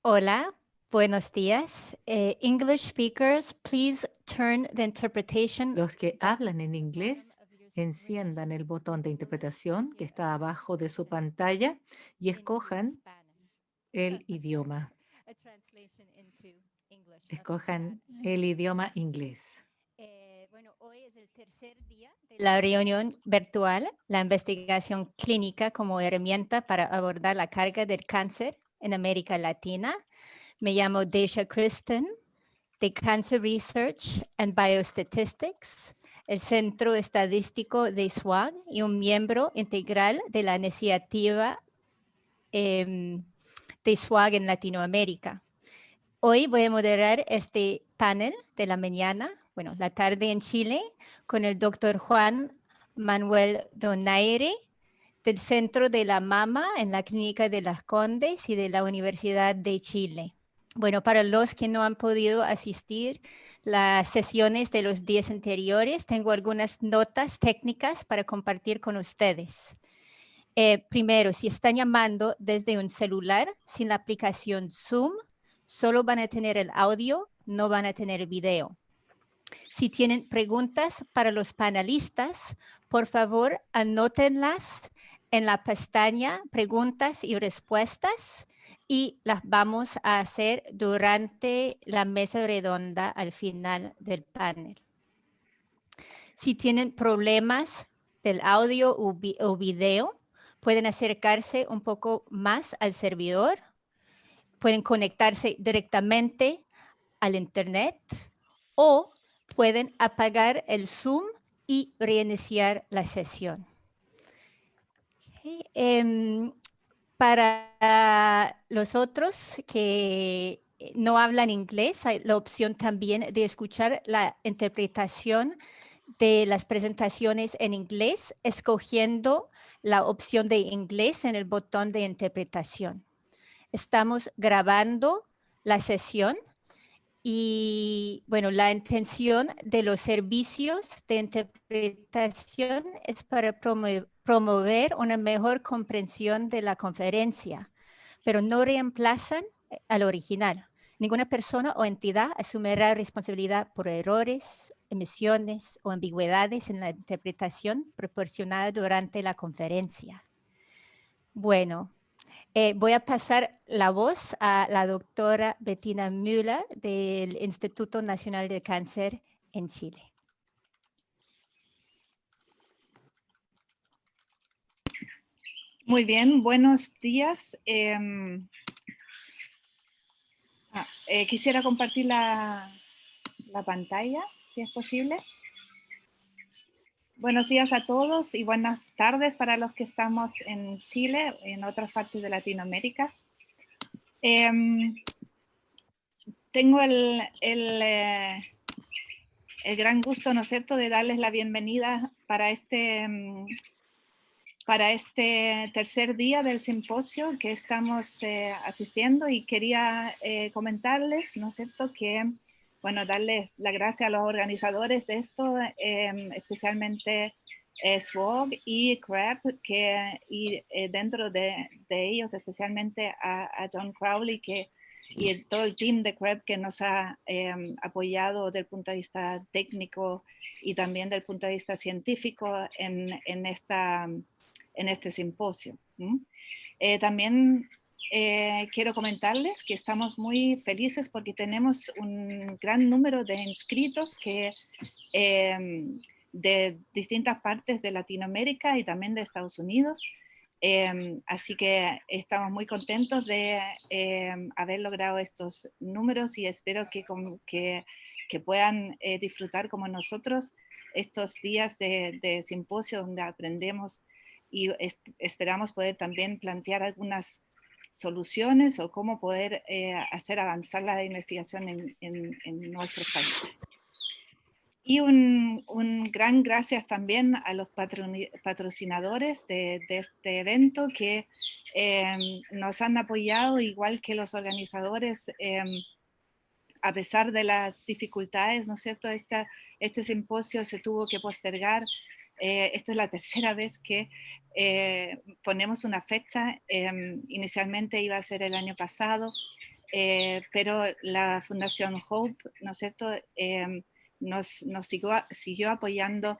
Hola, buenos días. English speakers, please turn the interpretation. Los que hablan en inglés, enciendan el botón de interpretación que está abajo de su pantalla y escojan el idioma. Escojan el idioma inglés. Bueno, hoy es el tercer día de la reunión virtual, la investigación clínica como herramienta para abordar la carga del cáncer en América Latina. Me llamo Deja Kristen, de Cancer Research and Biostatistics, el Centro Estadístico de SWOG y un miembro integral de la iniciativa de SWOG en Latinoamérica. Hoy voy a moderar este panel de la mañana, la tarde en Chile, con el doctor Juan Manuel Donaire, del Centro de la Mama en la Clínica de las Condes y de la Universidad de Chile. Bueno, para los que no han podido asistir las sesiones de los días anteriores, tengo algunas notas técnicas para compartir con ustedes. Primero, si están llamando desde un celular sin la aplicación Zoom, solo van a tener el audio, no van a tener video. Si tienen preguntas para los panelistas, por favor, anótenlas en la pestaña Preguntas y Respuestas y las vamos a hacer durante la mesa redonda al final del panel. Si tienen problemas del audio o video, pueden acercarse un poco más al servidor, pueden conectarse directamente al internet o pueden apagar el Zoom y reiniciar la sesión. Para los otros que no hablan inglés, hay la opción también de escuchar la interpretación de las presentaciones en inglés, escogiendo la opción de inglés en el botón de interpretación. Estamos grabando la sesión y, bueno, la intención de los servicios de interpretación es para promover una mejor comprensión de la conferencia, pero no reemplazan al original. Ninguna persona o entidad asumirá responsabilidad por errores, omisiones o ambigüedades en la interpretación proporcionada durante la conferencia. Bueno, voy a pasar la voz a la doctora Bettina Müller del Instituto Nacional del Cáncer en Chile. Muy bien, buenos días. Quisiera compartir la pantalla, si es posible. Buenos días a todos y buenas tardes para los que estamos en Chile, en otras partes de Latinoamérica. Tengo el gran gusto, ¿no es cierto?, de darles la bienvenida para este tercer día del simposio que estamos asistiendo, y quería comentarles, ¿no es cierto?, que, bueno, darles las gracias a los organizadores de esto, especialmente SWOG y CREP, y dentro de ellos especialmente a John Crowley y todo el team de CREP que nos ha apoyado desde el punto de vista técnico y también desde el punto de vista científico en este simposio. También quiero comentarles que estamos muy felices porque tenemos un gran número de inscritos de distintas partes de Latinoamérica y también de Estados Unidos. Así que estamos muy contentos de haber logrado estos números y espero que puedan disfrutar como nosotros estos días de simposio donde aprendemos y esperamos poder también plantear algunas soluciones o cómo poder hacer avanzar la investigación en nuestros países. Y un gran gracias también a los patrocinadores de este evento que nos han apoyado, igual que los organizadores, a pesar de las dificultades, ¿no es cierto? Este simposio se tuvo que postergar. Esta es la tercera vez que ponemos una fecha. Inicialmente iba a ser el año pasado. pero la Fundación Hope, ¿no es cierto?, nos siguió apoyando,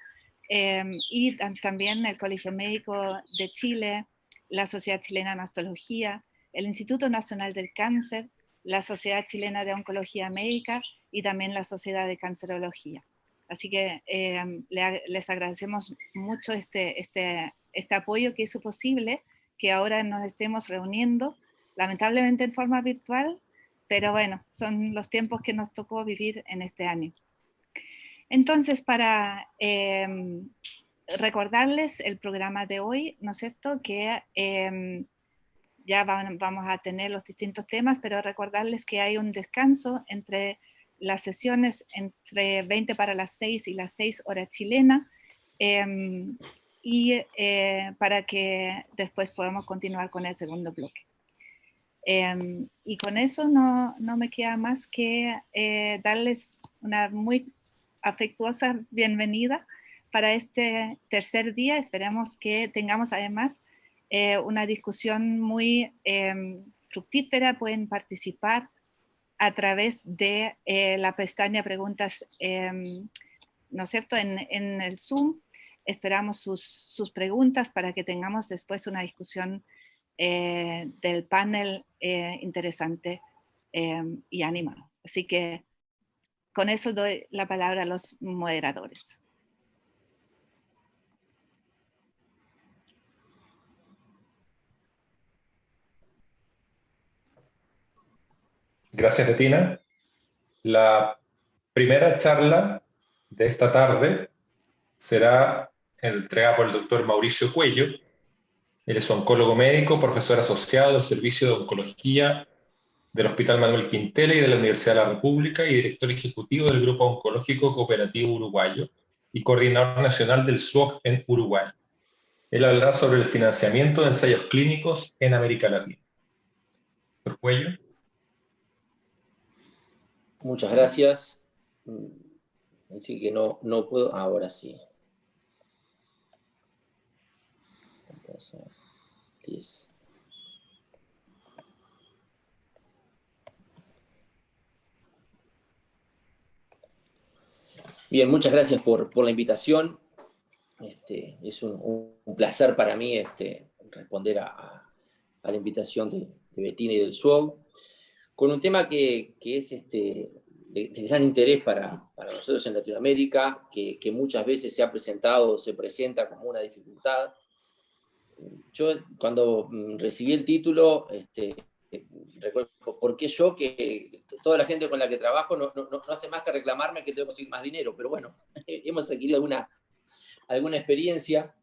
y también el Colegio Médico de Chile, la Sociedad Chilena de Mastología, el Instituto Nacional del Cáncer, la Sociedad Chilena de Oncología Médica y también la Sociedad de Cancerología. Así que les agradecemos mucho este apoyo que hizo posible que ahora nos estemos reuniendo, lamentablemente en forma virtual, pero bueno, son los tiempos que nos tocó vivir en este año. Entonces, para recordarles el programa de hoy, ¿no es cierto?, que ya vamos a tener los distintos temas, pero recordarles que hay un descanso entre las sesiones entre 20 para las 6 y las 6 hora chilena, para que después podamos continuar con el segundo bloque. Y con eso no me queda más que darles una muy afectuosa bienvenida para este tercer día. Esperamos que tengamos además una discusión muy fructífera. Pueden participar a través de la pestaña preguntas, ¿no es cierto?, en el Zoom. Esperamos sus preguntas para que tengamos después una discusión del panel interesante y animado. Así que con eso doy la palabra a los moderadores. Gracias, Bettina. La primera charla de esta tarde será entregada por el doctor Mauricio Cuello. Él es oncólogo médico, profesor asociado del Servicio de Oncología del Hospital Manuel Quintela y de la Universidad de la República y director ejecutivo del Grupo Oncológico Cooperativo Uruguayo y coordinador nacional del SWOG en Uruguay. Él hablará sobre el financiamiento de ensayos clínicos en América Latina. Doctor Cuello. Muchas gracias. Así que no puedo. Ahora sí. Bien, muchas gracias por la invitación. Es un placer para mí responder a la invitación de Bettina y del SWOG, con un tema que es de gran interés para nosotros en Latinoamérica, que muchas veces se ha presentado o se presenta como una dificultad. Yo, cuando recibí el título, recuerdo, ¿por qué yo, que toda la gente con la que trabajo no hace más que reclamarme que tengo que conseguir más dinero? Pero bueno, hemos adquirido alguna experiencia.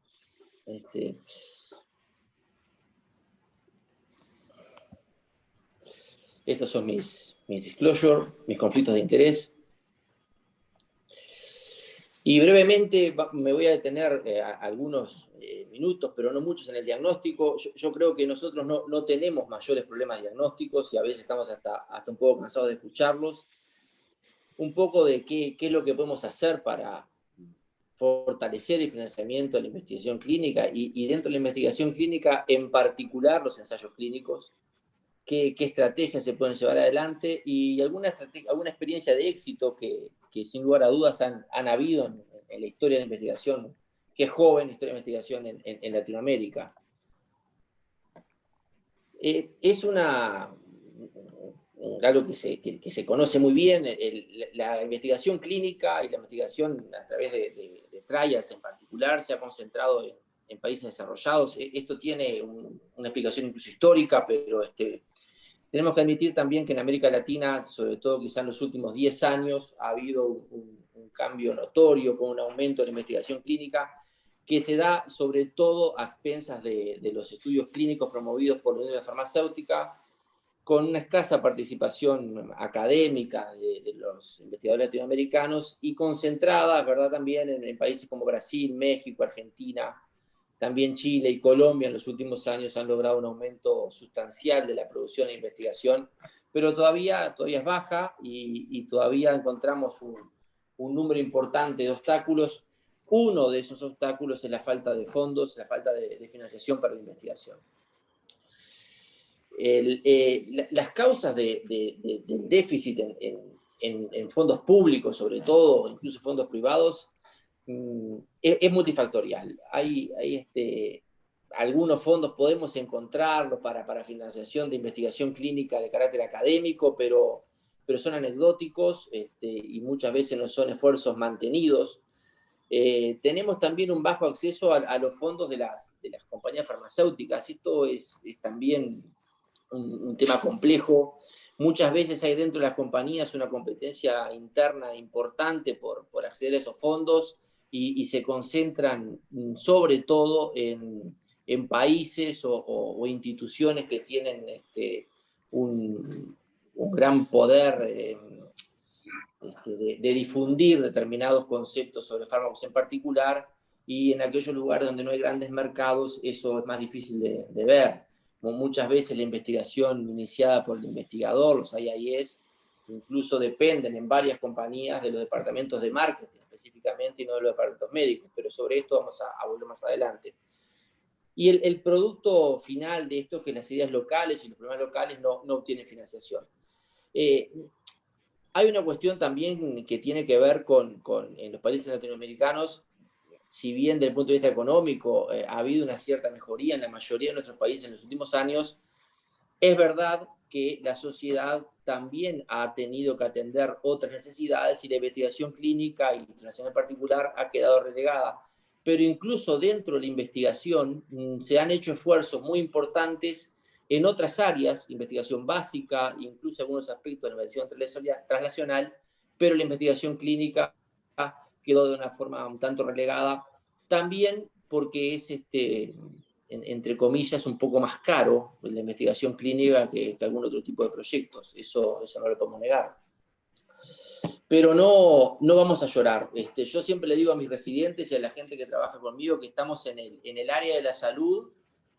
Estos son mis disclosures, mis conflictos de interés. Y brevemente me voy a detener algunos minutos, pero no muchos, en el diagnóstico. Yo creo que nosotros no tenemos mayores problemas diagnósticos y a veces estamos hasta un poco cansados de escucharlos. Un poco de qué es lo que podemos hacer para fortalecer el financiamiento de la investigación clínica y dentro de la investigación clínica, en particular los ensayos clínicos. Qué estrategias se pueden llevar adelante y alguna experiencia de éxito que sin lugar a dudas han habido en la historia de la investigación, que es joven, la historia de la investigación en Latinoamérica. Es algo que se conoce muy bien, la investigación clínica y la investigación a través de trials en particular se ha concentrado en países desarrollados. Esto tiene una explicación incluso histórica, pero tenemos que admitir también que en América Latina, sobre todo quizá en los últimos 10 años, ha habido un cambio notorio con un aumento de la investigación clínica que se da sobre todo a expensas de los estudios clínicos promovidos por la industria farmacéutica, con una escasa participación académica de los investigadores latinoamericanos y concentrada, ¿verdad?, también en países como Brasil, México, Argentina. También Chile y Colombia en los últimos años han logrado un aumento sustancial de la producción e investigación, pero todavía es baja y todavía encontramos un número importante de obstáculos. Uno de esos obstáculos es la falta de fondos, la falta de financiación para la investigación. Las causas del déficit en fondos públicos, sobre todo, incluso fondos privados, es multifactorial. Hay algunos fondos podemos encontrarlos para financiación de investigación clínica de carácter académico, pero son anecdóticos y muchas veces no son esfuerzos mantenidos. Tenemos también un bajo acceso a los fondos de las compañías farmacéuticas. Esto es también un tema complejo. Muchas veces hay dentro de las compañías una competencia interna importante por acceder a esos fondos y se concentran sobre todo en países o instituciones que tienen un gran poder de difundir determinados conceptos sobre fármacos en particular, y en aquellos lugares donde no hay grandes mercados eso es más difícil de ver. Muchas veces la investigación iniciada por el investigador, los IIS, incluso dependen en varias compañías de los departamentos de marketing específicamente y no de los departamentos médicos, pero sobre esto vamos a volver más adelante. Y el producto final de esto es que las ideas locales y los problemas locales no obtienen financiación. Hay una cuestión también que tiene que ver en los países latinoamericanos. Si bien desde el punto de vista económico ha habido una cierta mejoría en la mayoría de nuestros países en los últimos años, es verdad que la sociedad también ha tenido que atender otras necesidades y la investigación clínica y internacional en particular ha quedado relegada. Pero incluso dentro de la investigación se han hecho esfuerzos muy importantes en otras áreas, investigación básica, incluso algunos aspectos de la investigación translacional, pero la investigación clínica quedó de una forma un tanto relegada, también porque es, entre comillas, un poco más caro la investigación clínica que algún otro tipo de proyectos. Eso no lo podemos negar. Pero no vamos a llorar. Yo siempre le digo a mis residentes y a la gente que trabaja conmigo que estamos en el área de la salud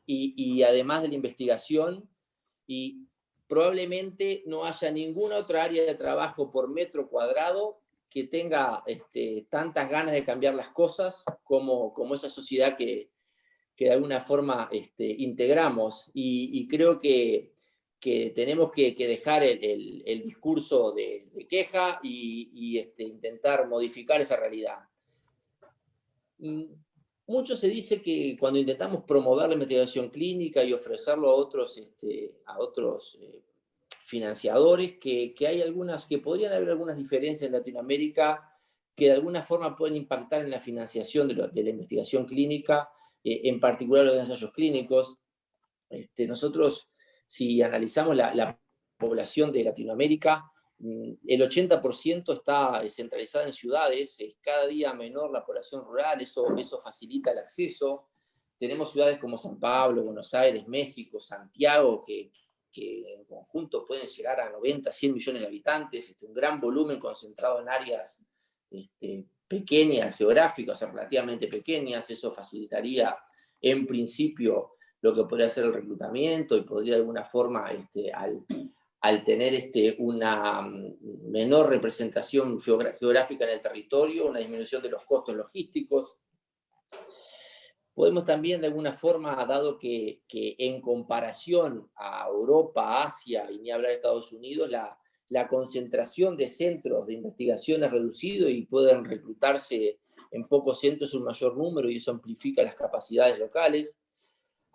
y además de la investigación, y probablemente no haya ninguna otra área de trabajo por metro cuadrado que tenga tantas ganas de cambiar las cosas como esa sociedad que de alguna forma integramos. Y creo que tenemos que dejar el discurso de queja y intentar modificar esa realidad. Mucho se dice que cuando intentamos promover la investigación clínica y ofrecerlo a otros financiadores, que podrían haber algunas diferencias en Latinoamérica que de alguna forma pueden impactar en la financiación de la investigación clínica, en particular los ensayos clínicos. Nosotros, si analizamos la población de Latinoamérica, el 80% está centralizada en ciudades, es cada día menor la población rural, eso facilita el acceso. Tenemos ciudades como San Pablo, Buenos Aires, México, Santiago, que en conjunto pueden llegar a 90, 100 millones de habitantes, un gran volumen concentrado en áreas pequeñas, geográficas, o sea, relativamente pequeñas. Eso facilitaría, en principio, lo que podría ser el reclutamiento y podría de alguna forma, al tener una menor representación geográfica en el territorio, una disminución de los costos logísticos. Podemos también de alguna forma, dado que en comparación a Europa, Asia y ni hablar de Estados Unidos, la concentración de centros de investigación es reducido y pueden reclutarse en pocos centros un mayor número y eso amplifica las capacidades locales.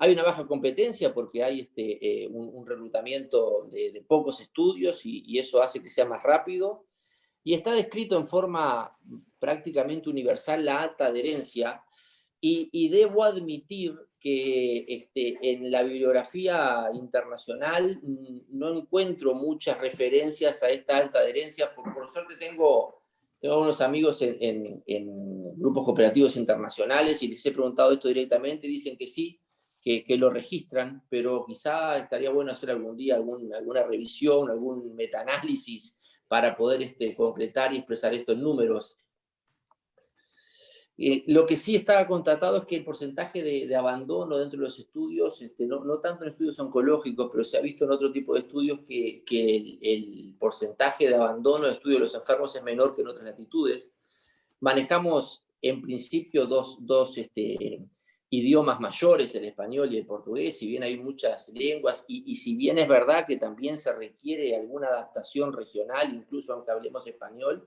Hay una baja competencia porque hay un reclutamiento de pocos estudios y eso hace que sea más rápido. Y está descrito en forma prácticamente universal la alta adherencia. Y debo admitir que en la bibliografía internacional no encuentro muchas referencias a esta alta adherencia. Por suerte tengo unos amigos en grupos cooperativos internacionales y les he preguntado esto directamente y dicen que sí, que lo registran, pero quizá estaría bueno hacer algún día alguna revisión, algún metaanálisis para poder concretar y expresar esto en números. Lo que sí está constatado es que el porcentaje de abandono dentro de los estudios, no tanto en estudios oncológicos, pero se ha visto en otro tipo de estudios que el porcentaje de abandono de estudios de los enfermos es menor que en otras latitudes. Manejamos en principio dos idiomas mayores, el español y el portugués, si bien hay muchas lenguas, y si bien es verdad que también se requiere alguna adaptación regional, incluso aunque hablemos español,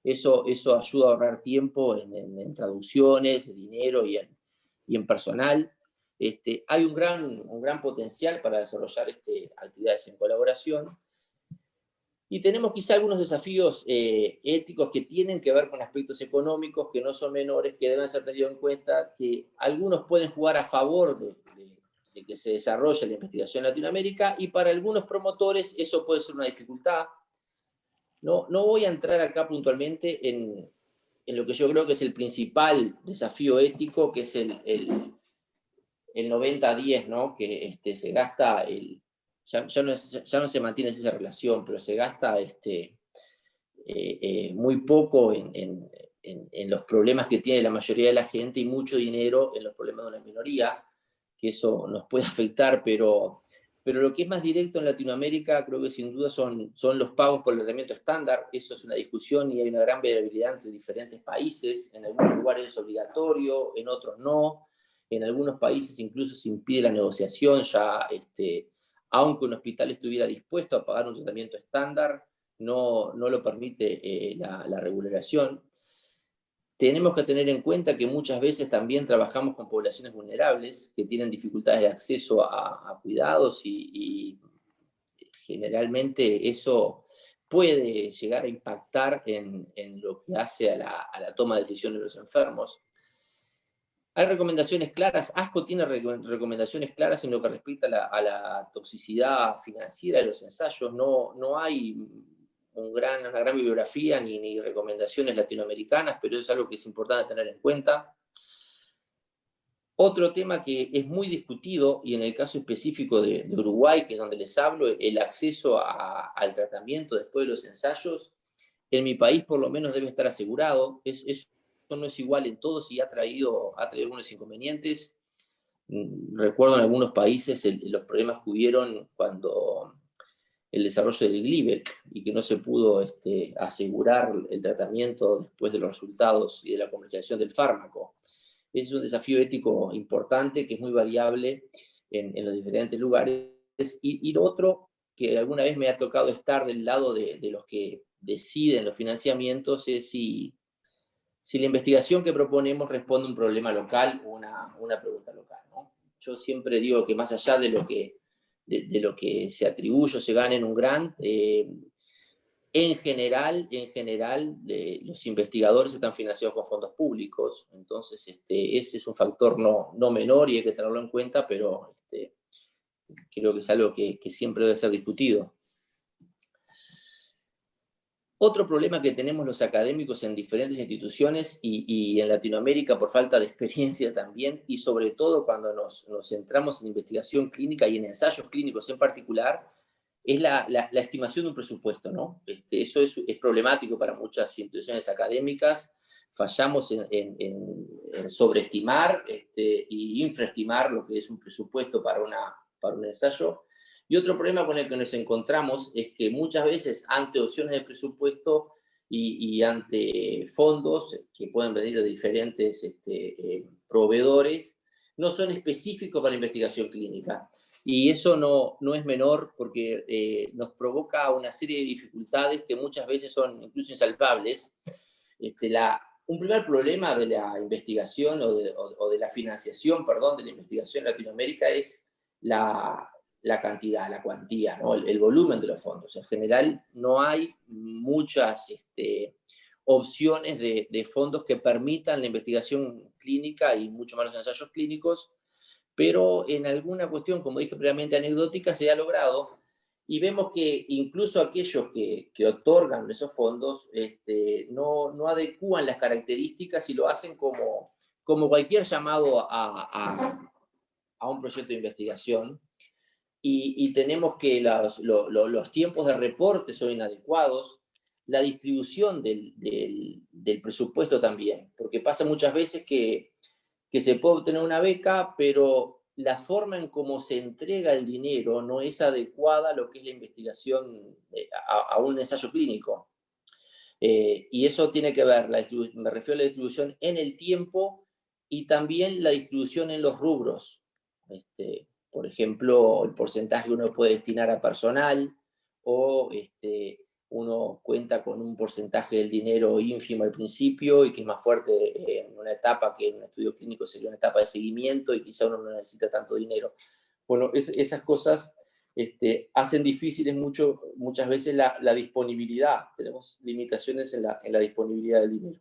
eso ayuda a ahorrar tiempo en traducciones, dinero y en personal. Hay un gran potencial para desarrollar actividades en colaboración. Y tenemos quizá algunos desafíos éticos que tienen que ver con aspectos económicos que no son menores, que deben ser tenidos en cuenta, que algunos pueden jugar a favor de que se desarrolle la investigación en Latinoamérica, y para algunos promotores eso puede ser una dificultad. No voy a entrar acá puntualmente en lo que yo creo que es el principal desafío ético, que es el 90-10, ¿no? Que se gasta ya no se mantiene esa relación, pero se gasta muy poco en los problemas que tiene la mayoría de la gente y mucho dinero en los problemas de una minoría, que eso nos puede afectar, pero lo que es más directo en Latinoamérica creo que sin duda son los pagos por el tratamiento estándar. Eso es una discusión y hay una gran variabilidad entre diferentes países. En algunos lugares es obligatorio, en otros no. En algunos países incluso se impide la negociación, ya aunque un hospital estuviera dispuesto a pagar un tratamiento estándar, no lo permite la regulación. Tenemos que tener en cuenta que muchas veces también trabajamos con poblaciones vulnerables que tienen dificultades de acceso a cuidados y generalmente eso puede llegar a impactar en lo que hace a la toma de decisiones de los enfermos. Hay recomendaciones claras, ASCO tiene recomendaciones claras en lo que respecta a la toxicidad financiera de los ensayos. No hay una gran bibliografía ni recomendaciones latinoamericanas, pero es algo que es importante tener en cuenta. Otro tema que es muy discutido, y en el caso específico de Uruguay, que es donde les hablo, el acceso al tratamiento después de los ensayos, en mi país por lo menos debe estar asegurado. Eso no es igual en todos y ha traído algunos inconvenientes. Recuerdo en algunos países los problemas que hubieron cuando el desarrollo del Glivec y que no se pudo asegurar el tratamiento después de los resultados y de la comercialización del fármaco. Ese es un desafío ético importante que es muy variable en los diferentes lugares. Y lo otro, que alguna vez me ha tocado estar del lado de los que deciden los financiamientos, es si la investigación que proponemos responde a un problema local o una pregunta local, ¿no? Yo siempre digo que más allá de lo que se atribuye o se gane en un grant, en general, los investigadores están financiados con fondos públicos, entonces ese es un factor no menor y hay que tenerlo en cuenta, pero creo que es algo que siempre debe ser discutido. Otro problema que tenemos los académicos en diferentes instituciones y en Latinoamérica por falta de experiencia también, y sobre todo cuando nos centramos en investigación clínica y en ensayos clínicos en particular, es la estimación de un presupuesto, ¿no? Eso es problemático para muchas instituciones académicas. Fallamos en sobreestimar y infraestimar lo que es un presupuesto para un ensayo. Y otro problema con el que nos encontramos es que muchas veces ante opciones de presupuesto y ante fondos que pueden venir de diferentes proveedores, no son específicos para investigación clínica. Y eso no es menor porque nos provoca una serie de dificultades que muchas veces son incluso insalvables. Un primer problema de la investigación o de la financiación, perdón, de la investigación en Latinoamérica es la cantidad, la cuantía, ¿no? El volumen de los fondos. En general no hay muchas opciones de fondos que permitan la investigación clínica y mucho más los ensayos clínicos, pero en alguna cuestión, como dije previamente, anecdótica, se ha logrado, y vemos que incluso aquellos que otorgan esos fondos no adecúan las características y lo hacen como cualquier llamado a un proyecto de investigación, y tenemos que los tiempos de reporte son inadecuados, la distribución del presupuesto también, porque pasa muchas veces que se puede obtener una beca, pero la forma en cómo se entrega el dinero no es adecuada a lo que es la investigación, a un ensayo clínico. Y eso tiene que ver, me refiero a la distribución en el tiempo y también la distribución en los rubros. Por ejemplo, el porcentaje que uno puede destinar a personal, o uno cuenta con un porcentaje del dinero ínfimo al principio y que es más fuerte en una etapa que en un estudio clínico sería una etapa de seguimiento y quizá uno no necesita tanto dinero. Bueno, esas cosas hacen difíciles muchas veces la disponibilidad. Tenemos limitaciones en la disponibilidad del dinero.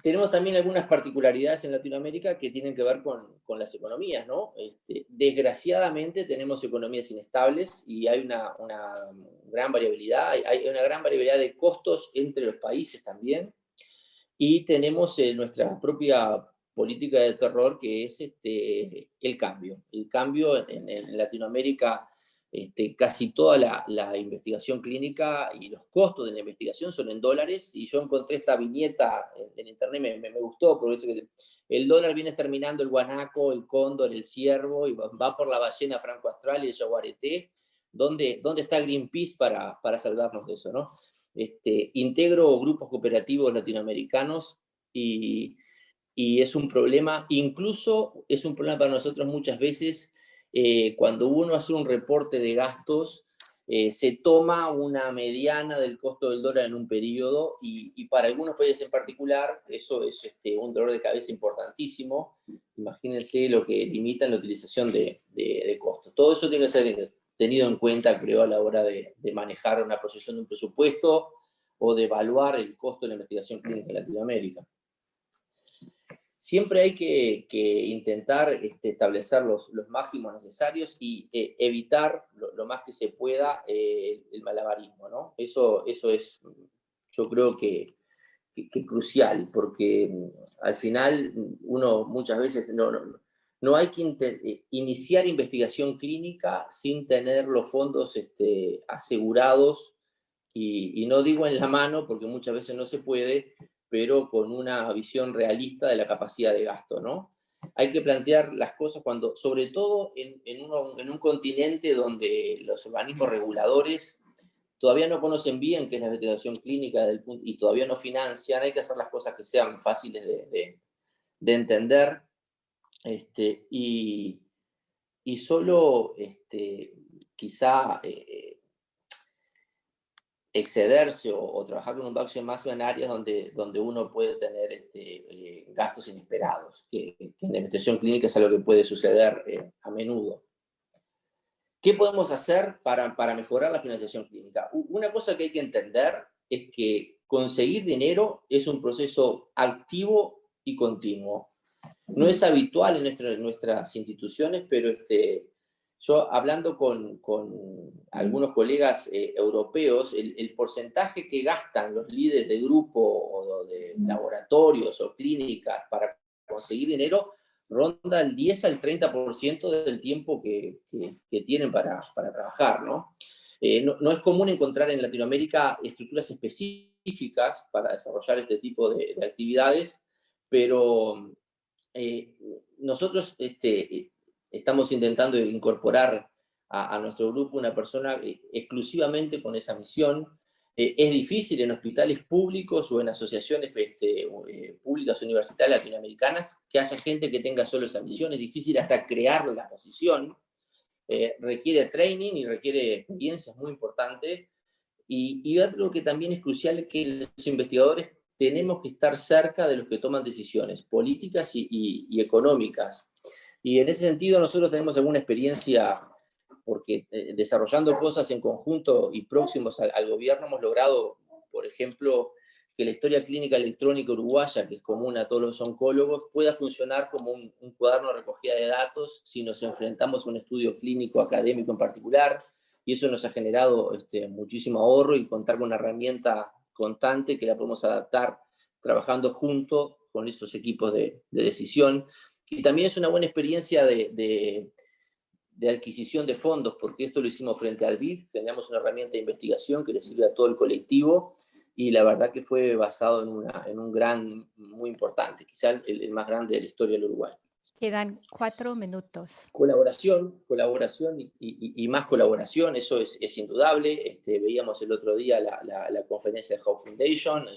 Tenemos también algunas particularidades en Latinoamérica que tienen que ver con las economías, ¿no? Desgraciadamente tenemos economías inestables y hay una gran variabilidad, hay una gran variabilidad de costos entre los países también, y tenemos nuestra propia política de terror, que es el cambio. El cambio en Latinoamérica, casi toda la investigación clínica y los costos de la investigación son en dólares, y yo encontré esta viñeta en internet, me gustó, porque dice que el dólar viene terminando el guanaco, el cóndor, el ciervo, y va por la ballena franco-astral y el yaguareté. ¿Dónde está Greenpeace para salvarnos de eso, no? Integro grupos cooperativos latinoamericanos y es un problema, incluso es un problema para nosotros muchas veces. Cuando uno hace un reporte de gastos, se toma una mediana del costo del dólar en un periodo, y para algunos países en particular eso es un dolor de cabeza importantísimo. Imagínense lo que limita la utilización de costos. Todo eso tiene que ser tenido en cuenta, creo, a la hora de manejar una proyección de un presupuesto o de evaluar el costo de la investigación clínica en Latinoamérica. Siempre hay que intentar establecer los máximos necesarios y evitar lo más que se pueda el malabarismo, ¿no? Eso es, yo creo que crucial, porque al final uno muchas veces no hay que iniciar investigación clínica sin tener los fondos asegurados, y no digo en la mano, porque muchas veces no se puede, pero con una visión realista de la capacidad de gasto, ¿no? Hay que plantear las cosas sobre todo en un continente donde los organismos reguladores todavía no conocen bien qué es la investigación clínica y todavía no financian. Hay que hacer las cosas que sean fáciles de entender, y solo quizá excederse o trabajar con un background más en áreas donde uno puede tener gastos inesperados, que en la investigación clínica es algo que puede suceder a menudo. ¿Qué podemos hacer para mejorar la financiación clínica? Una cosa que hay que entender es que conseguir dinero es un proceso activo y continuo. No es habitual en nuestras instituciones, pero yo hablando con algunos colegas europeos, el porcentaje que gastan los líderes de grupo o de laboratorios o clínicas para conseguir dinero ronda el 10 al 30% del tiempo que tienen para trabajar, ¿no? No es común encontrar en Latinoamérica estructuras específicas para desarrollar este tipo de actividades, pero nosotros estamos intentando incorporar a nuestro grupo una persona exclusivamente con esa misión. Es difícil en hospitales públicos o en asociaciones públicas universitarias latinoamericanas que haya gente que tenga solo esa misión. Es difícil hasta crear la posición. Requiere training y requiere experiencia, es muy importante. Y otro que también es crucial es que los investigadores tenemos que estar cerca de los que toman decisiones políticas y económicas. Y en ese sentido nosotros tenemos alguna experiencia, porque desarrollando cosas en conjunto y próximos al gobierno hemos logrado, por ejemplo, que la historia clínica electrónica uruguaya, que es común a todos los oncólogos, pueda funcionar como un cuaderno de recogida de datos si nos enfrentamos a un estudio clínico académico en particular, y eso nos ha generado muchísimo ahorro y contar con una herramienta constante que la podemos adaptar trabajando junto con esos equipos de decisión. Y también es una buena experiencia de adquisición de fondos, porque esto lo hicimos frente al BID, teníamos una herramienta de investigación que le sirve a todo el colectivo, y la verdad que fue basado en un gran, muy importante, quizá el más grande de la historia del Uruguay. Quedan 4 minutos. Colaboración y más colaboración, eso es indudable. Veíamos el otro día la conferencia de Hope Foundation.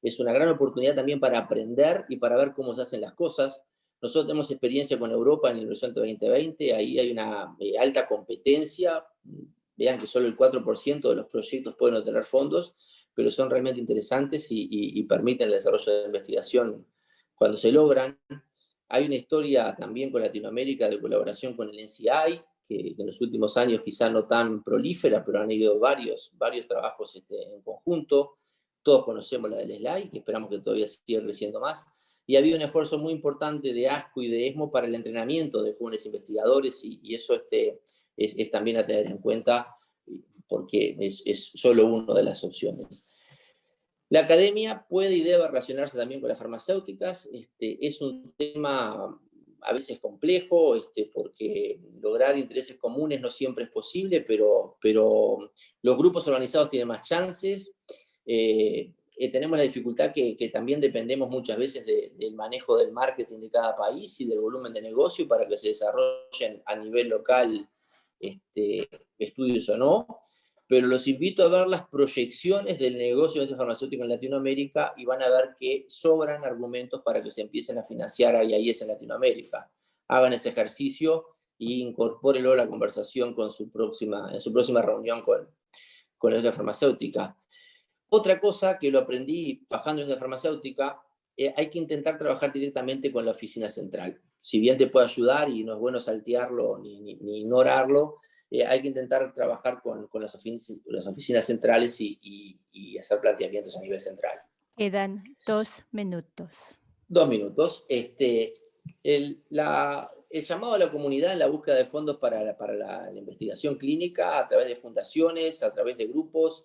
es una gran oportunidad también para aprender y para ver cómo se hacen las cosas. Nosotros tenemos experiencia con Europa en el Horizonte 2020, ahí hay una alta competencia. Vean que solo el 4% de los proyectos pueden obtener fondos, pero son realmente interesantes y permiten el desarrollo de investigación cuando se logran. Hay una historia también con Latinoamérica de colaboración con el NCI, que en los últimos años quizá no tan prolífera, pero han habido varios trabajos en conjunto. Todos conocemos la del SLAI, que esperamos que todavía siga creciendo más. Y ha habido un esfuerzo muy importante de ASCO y de ESMO para el entrenamiento de jóvenes investigadores, y eso es también a tener en cuenta, porque es solo una de las opciones. La academia puede y debe relacionarse también con las farmacéuticas. Es un tema a veces complejo, porque lograr intereses comunes no siempre es posible, pero los grupos organizados tienen más chances. Tenemos la dificultad que también dependemos muchas veces del manejo del marketing de cada país y del volumen de negocio para que se desarrollen a nivel local estudios o no. Pero los invito a ver las proyecciones del negocio de farmacéutico en Latinoamérica y van a ver que sobran argumentos para que se empiecen a financiar AIS en Latinoamérica. Hagan ese ejercicio e incorpórenlo a la conversación en su próxima reunión con la industria farmacéutica. Otra cosa que lo aprendí trabajando en la farmacéutica, hay que intentar trabajar directamente con la oficina central. Si bien te puede ayudar y no es bueno saltearlo ni ignorarlo, hay que intentar trabajar con las oficinas centrales y hacer planteamientos a nivel central. Quedan 2 minutos. 2 minutos. El llamado a la comunidad en la búsqueda de fondos para la investigación clínica a través de fundaciones, a través de grupos.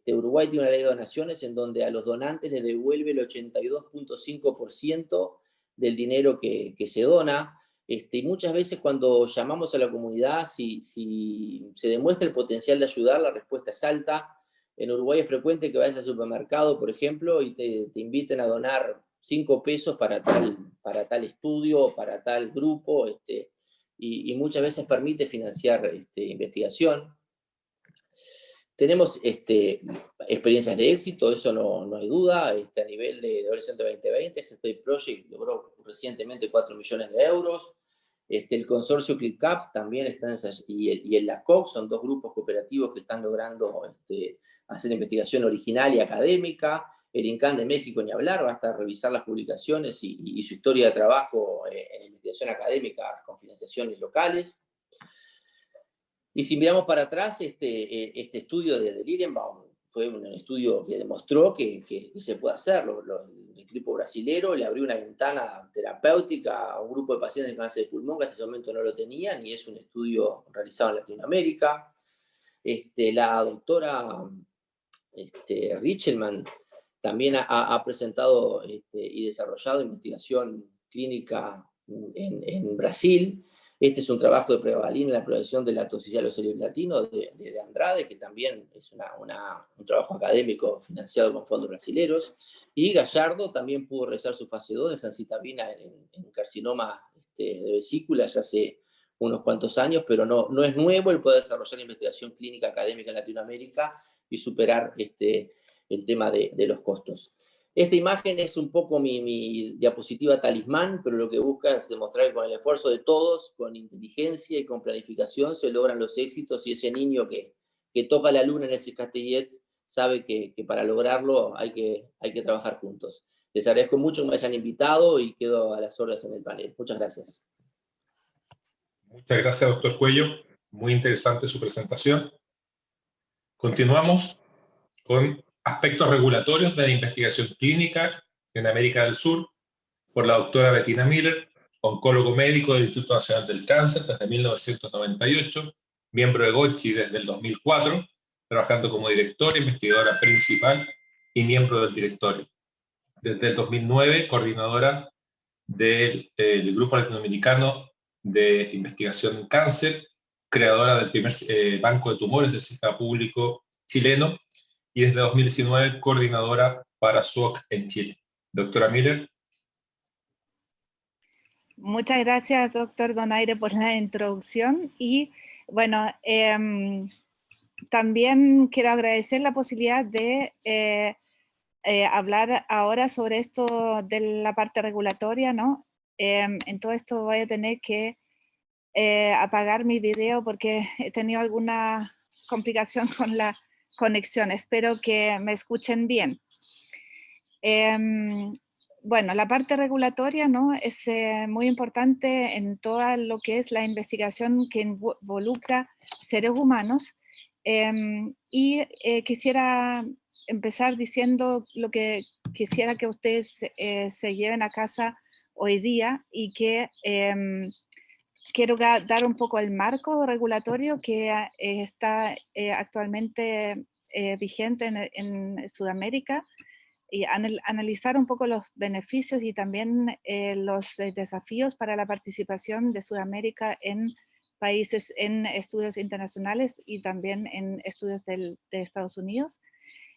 Uruguay tiene una ley de donaciones en donde a los donantes les devuelve el 82.5% del dinero que se dona. Y muchas veces cuando llamamos a la comunidad, si se demuestra el potencial de ayudar, la respuesta es alta. En Uruguay es frecuente que vayas al supermercado, por ejemplo, y te inviten a donar 5 pesos para tal estudio, para tal grupo, y muchas veces permite financiar investigación. Tenemos experiencias de éxito, eso no hay duda. A nivel de Horizonte 2020, G-State Project logró recientemente 4 millones de euros. El consorcio ClickUp también está y el LACOC son 2 grupos cooperativos que están logrando hacer investigación original y académica. El INCAN de México, ni hablar, basta revisar las publicaciones y su historia de trabajo en investigación académica con financiaciones locales. Y si miramos para atrás, este estudio de Lirenbaum fue un estudio que demostró que se puede hacer. El equipo brasilero le abrió una ventana terapéutica a un grupo de pacientes de cáncer de pulmón que hasta ese momento no lo tenían, y es un estudio realizado en Latinoamérica. La doctora Richelman también ha presentado y desarrollado investigación clínica en Brasil. Este es un trabajo de Prevalin en la prevención de la toxicidad de los cereos latinos de Andrade, que también es un trabajo académico financiado con fondos brasileños. Y Gallardo también pudo realizar su fase 2 de gemcitabina en carcinoma de vesícula ya hace unos cuantos años, pero no es nuevo el poder desarrollar investigación clínica académica en Latinoamérica y superar el tema de los costos. Esta imagen es un poco mi diapositiva talismán, pero lo que busca es demostrar que con el esfuerzo de todos, con inteligencia y con planificación, se logran los éxitos, y ese niño que toca la luna en ese Castellet sabe que para lograrlo hay que trabajar juntos. Les agradezco mucho que me hayan invitado y quedo a las órdenes en el panel. Muchas gracias. Muchas gracias, doctor Cuello. Muy interesante su presentación. Continuamos con aspectos regulatorios de la investigación clínica en América del Sur, por la doctora Bettina Miller, oncólogo médico del Instituto Nacional del Cáncer desde 1998, miembro de GOCHI desde el 2004, trabajando como directora, investigadora principal y miembro del directorio. Desde el 2009, coordinadora del Grupo Latinoamericano de Investigación en Cáncer, creadora del primer banco de tumores del sistema público chileno, y desde 2019 coordinadora para SWOC en Chile. Doctora Miller. Muchas gracias, doctor Donaire, por la introducción. Y bueno, también quiero agradecer la posibilidad de hablar ahora sobre esto de la parte regulatoria, ¿no? En todo esto voy a tener que apagar mi video porque he tenido alguna complicación con la conexión. Espero que me escuchen bien. Bueno, la parte regulatoria, ¿no? Es muy importante en todo lo que es la investigación que involucra seres humanos. Y quisiera empezar diciendo lo que quisiera que ustedes se lleven a casa hoy día y que quiero dar un poco el marco regulatorio que está actualmente vigente en Sudamérica y analizar un poco los beneficios y también los desafíos para la participación de Sudamérica en países, en estudios internacionales y también en estudios de Estados Unidos,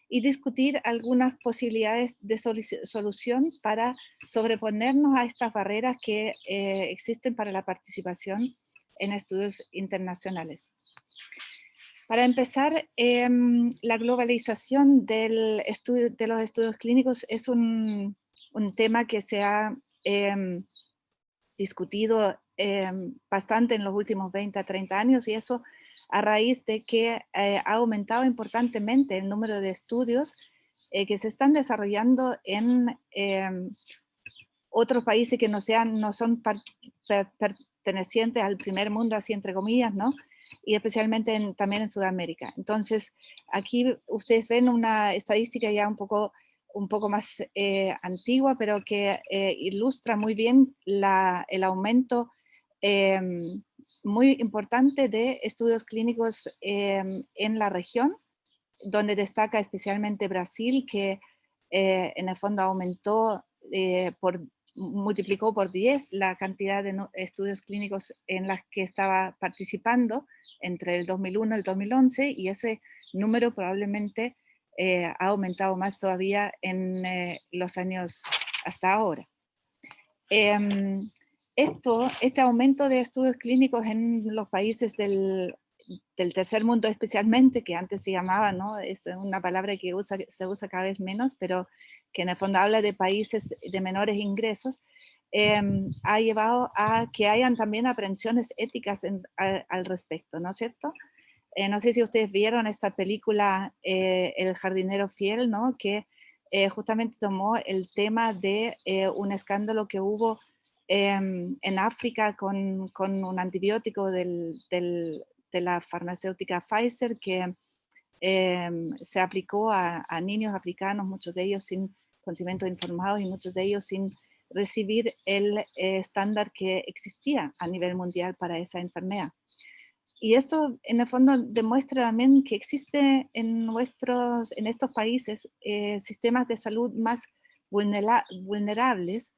y discutir algunas posibilidades de solución para sobreponernos a estas barreras que existen para la participación en estudios internacionales. Para empezar, la globalización de los estudios clínicos es un tema que se ha discutido bastante en los últimos 20 a 30 años, y eso a raíz de que ha aumentado importantemente el número de estudios que se están desarrollando en otros países que no son pertenecientes al primer mundo, así entre comillas, ¿no? Y especialmente también en Sudamérica. Entonces, aquí ustedes ven una estadística ya un poco más antigua, pero que ilustra muy bien el aumento muy importante de estudios clínicos en la región, donde destaca especialmente Brasil, que en el fondo multiplicó por 10 la cantidad de estudios clínicos en las que estaba participando entre el 2001 y el 2011, y ese número probablemente ha aumentado más todavía en los años hasta ahora. Este aumento de estudios clínicos en los países del tercer mundo especialmente, que antes se llamaba, ¿no? Es una palabra que se usa cada vez menos, pero que en el fondo habla de países de menores ingresos, ha llevado a que hayan también aprehensiones éticas al respecto, ¿no es cierto? No sé si ustedes vieron esta película El jardinero fiel, ¿no? Que justamente tomó el tema de un escándalo que hubo en África con un antibiótico de la farmacéutica Pfizer que se aplicó a niños africanos, muchos de ellos sin conocimiento informado y muchos de ellos sin recibir el estándar que existía a nivel mundial para esa enfermedad. Y esto en el fondo demuestra también que existe en estos países sistemas de salud más vulnerables,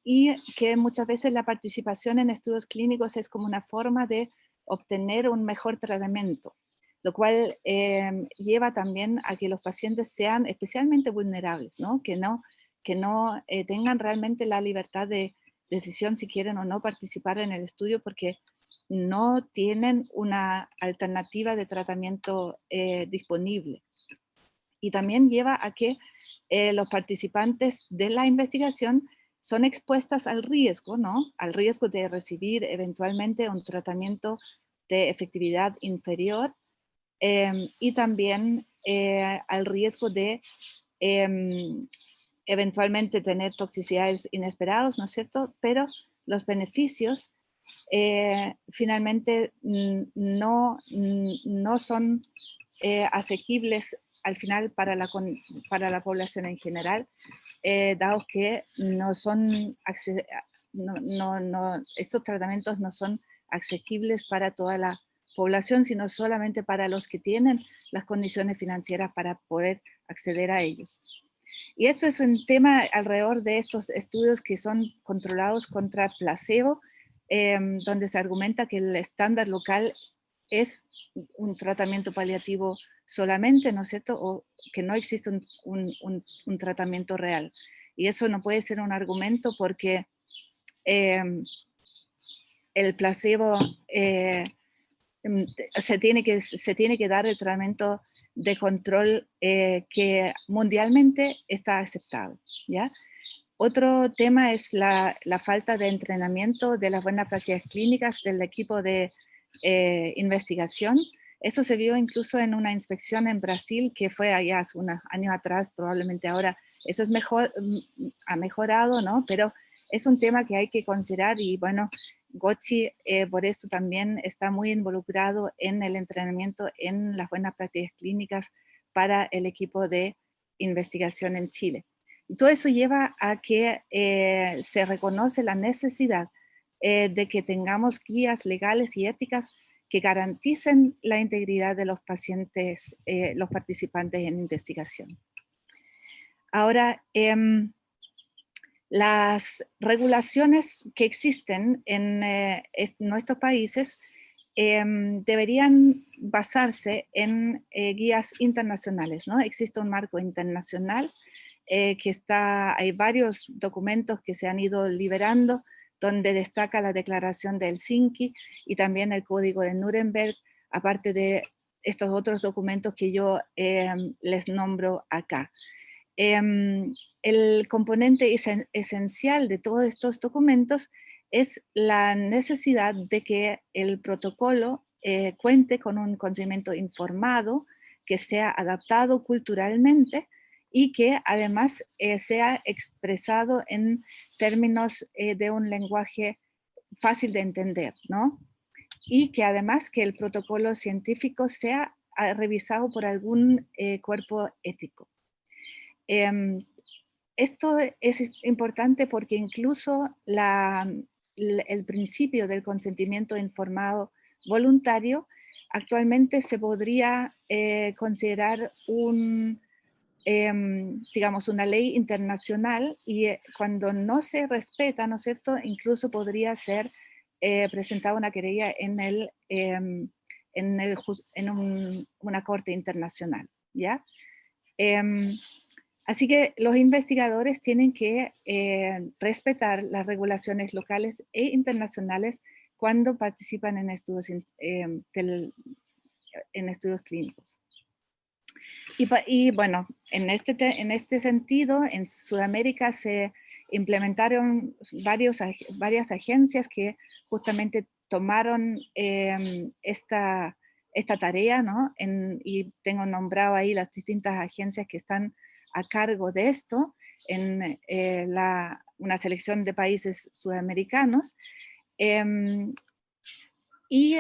y que muchas veces la participación en estudios clínicos es como una forma de obtener un mejor tratamiento, lo cual lleva también a que los pacientes sean especialmente vulnerables, ¿no? Que no tengan realmente la libertad de decisión si quieren o no participar en el estudio, porque no tienen una alternativa de tratamiento disponible. Y también lleva a que los participantes de la investigación son expuestas al riesgo, ¿no? Al riesgo de recibir eventualmente un tratamiento de efectividad inferior, y también al riesgo de eventualmente tener toxicidades inesperadas, ¿no es cierto? Pero los beneficios finalmente no son asequibles al final para la población en general, dado que estos tratamientos no son asequibles para toda la población, sino solamente para los que tienen las condiciones financieras para poder acceder a ellos. Y esto es un tema alrededor de estos estudios que son controlados contra placebo, donde se argumenta que el estándar local es un tratamiento paliativo solamente, ¿no es cierto? O que no existe un tratamiento real. Y eso no puede ser un argumento porque el placebo se tiene que dar el tratamiento de control que mundialmente está aceptado, ¿ya? Otro tema es la falta de entrenamiento de las buenas prácticas clínicas del equipo de investigación. Eso se vio incluso en una inspección en Brasil que fue allá hace unos años atrás, probablemente ahora eso es ha mejorado, ¿no? Pero es un tema que hay que considerar y bueno, Gochi por eso también está muy involucrado en el entrenamiento en las buenas prácticas clínicas para el equipo de investigación en Chile. Y todo eso lleva a que se reconoce la necesidad de que tengamos guías legales y éticas que garanticen la integridad de los pacientes, los participantes en investigación. Ahora, las regulaciones que existen en nuestros países deberían basarse en guías internacionales, ¿no? Existe un marco internacional hay varios documentos que se han ido liberando, donde destaca la Declaración de Helsinki y también el Código de Nuremberg, aparte de estos otros documentos que yo les nombro acá. El componente esencial de todos estos documentos es la necesidad de que el protocolo cuente con un consentimiento informado, que sea adaptado culturalmente y que además sea expresado en términos de un lenguaje fácil de entender, ¿no? Y que además que el protocolo científico sea revisado por algún cuerpo ético. Esto es importante porque incluso el principio del consentimiento informado voluntario actualmente se podría considerar digamos, una ley internacional y cuando no se respeta, ¿no es cierto?, incluso podría ser presentada una querella en una corte internacional, ¿ya? Así que los investigadores tienen que respetar las regulaciones locales e internacionales cuando participan en estudios clínicos. Y bueno, en este sentido, en Sudamérica se implementaron varias agencias que justamente tomaron esta tarea, ¿no? Y tengo nombrado ahí las distintas agencias que están a cargo de esto en una selección de países sudamericanos. Y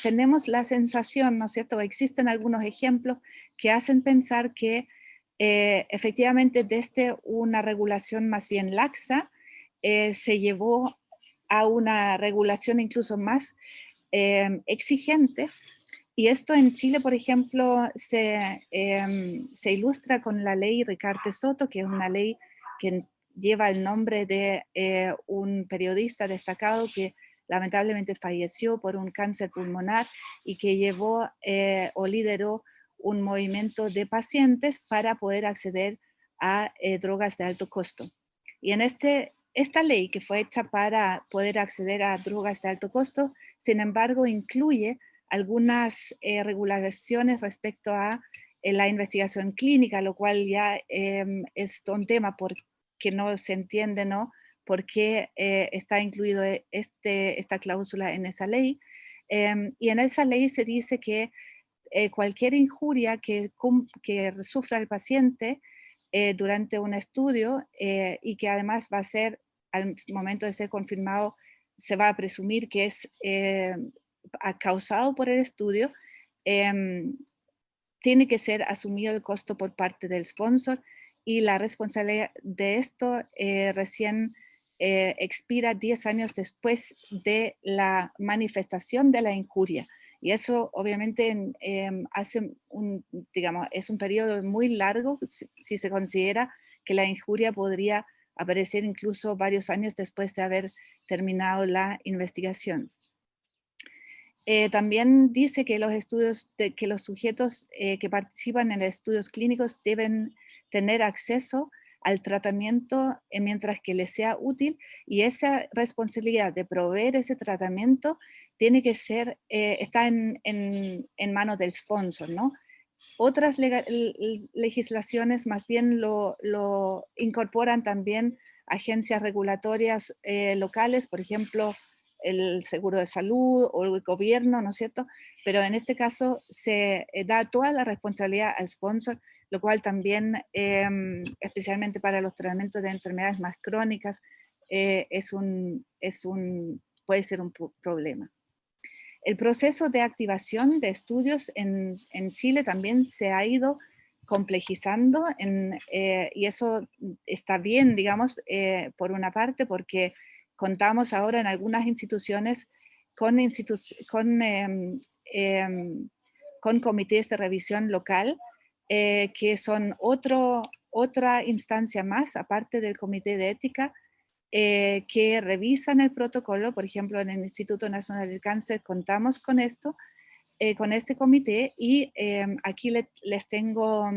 tenemos la sensación, ¿no es cierto? Existen algunos ejemplos que hacen pensar que efectivamente desde una regulación más bien laxa se llevó a una regulación incluso más exigente. Y esto en Chile, por ejemplo, se ilustra con la ley Ricarte Soto, que es una ley que lleva el nombre de un periodista destacado que lamentablemente falleció por un cáncer pulmonar y que llevó o lideró un movimiento de pacientes para poder acceder a drogas de alto costo. Y en esta ley que fue hecha para poder acceder a drogas de alto costo, sin embargo, incluye algunas regulaciones respecto a la investigación clínica, lo cual ya es un tema porque no se entiende, ¿no?, por qué está incluido esta cláusula en esa ley. Y en esa ley se dice que cualquier injuria que sufra el paciente durante un estudio y que además va a ser, al momento de ser confirmado, se va a presumir que es causado por el estudio, tiene que ser asumido el costo por parte del sponsor y la responsabilidad de esto recién expira 10 años después de la manifestación de la injuria. Y eso obviamente digamos, es un periodo muy largo si se considera que la injuria podría aparecer incluso varios años después de haber terminado la investigación. También dice que que los sujetos que participan en estudios clínicos deben tener acceso al tratamiento mientras que les sea útil, y esa responsabilidad de proveer ese tratamiento tiene que ser, está en manos del sponsor, ¿no? Otras legislaciones más bien lo incorporan también agencias regulatorias locales, por ejemplo, el seguro de salud o el gobierno, ¿no es cierto? Pero en este caso se da toda la responsabilidad al sponsor, lo cual también, especialmente para los tratamientos de enfermedades más crónicas, puede ser un problema. El proceso de activación de estudios en Chile también se ha ido complejizando y eso está bien, digamos, por una parte, porque contamos ahora en algunas instituciones con comités de revisión local, que son otra instancia más, aparte del comité de ética, que revisan el protocolo. Por ejemplo, en el Instituto Nacional del Cáncer contamos con esto, con este comité, y aquí les tengo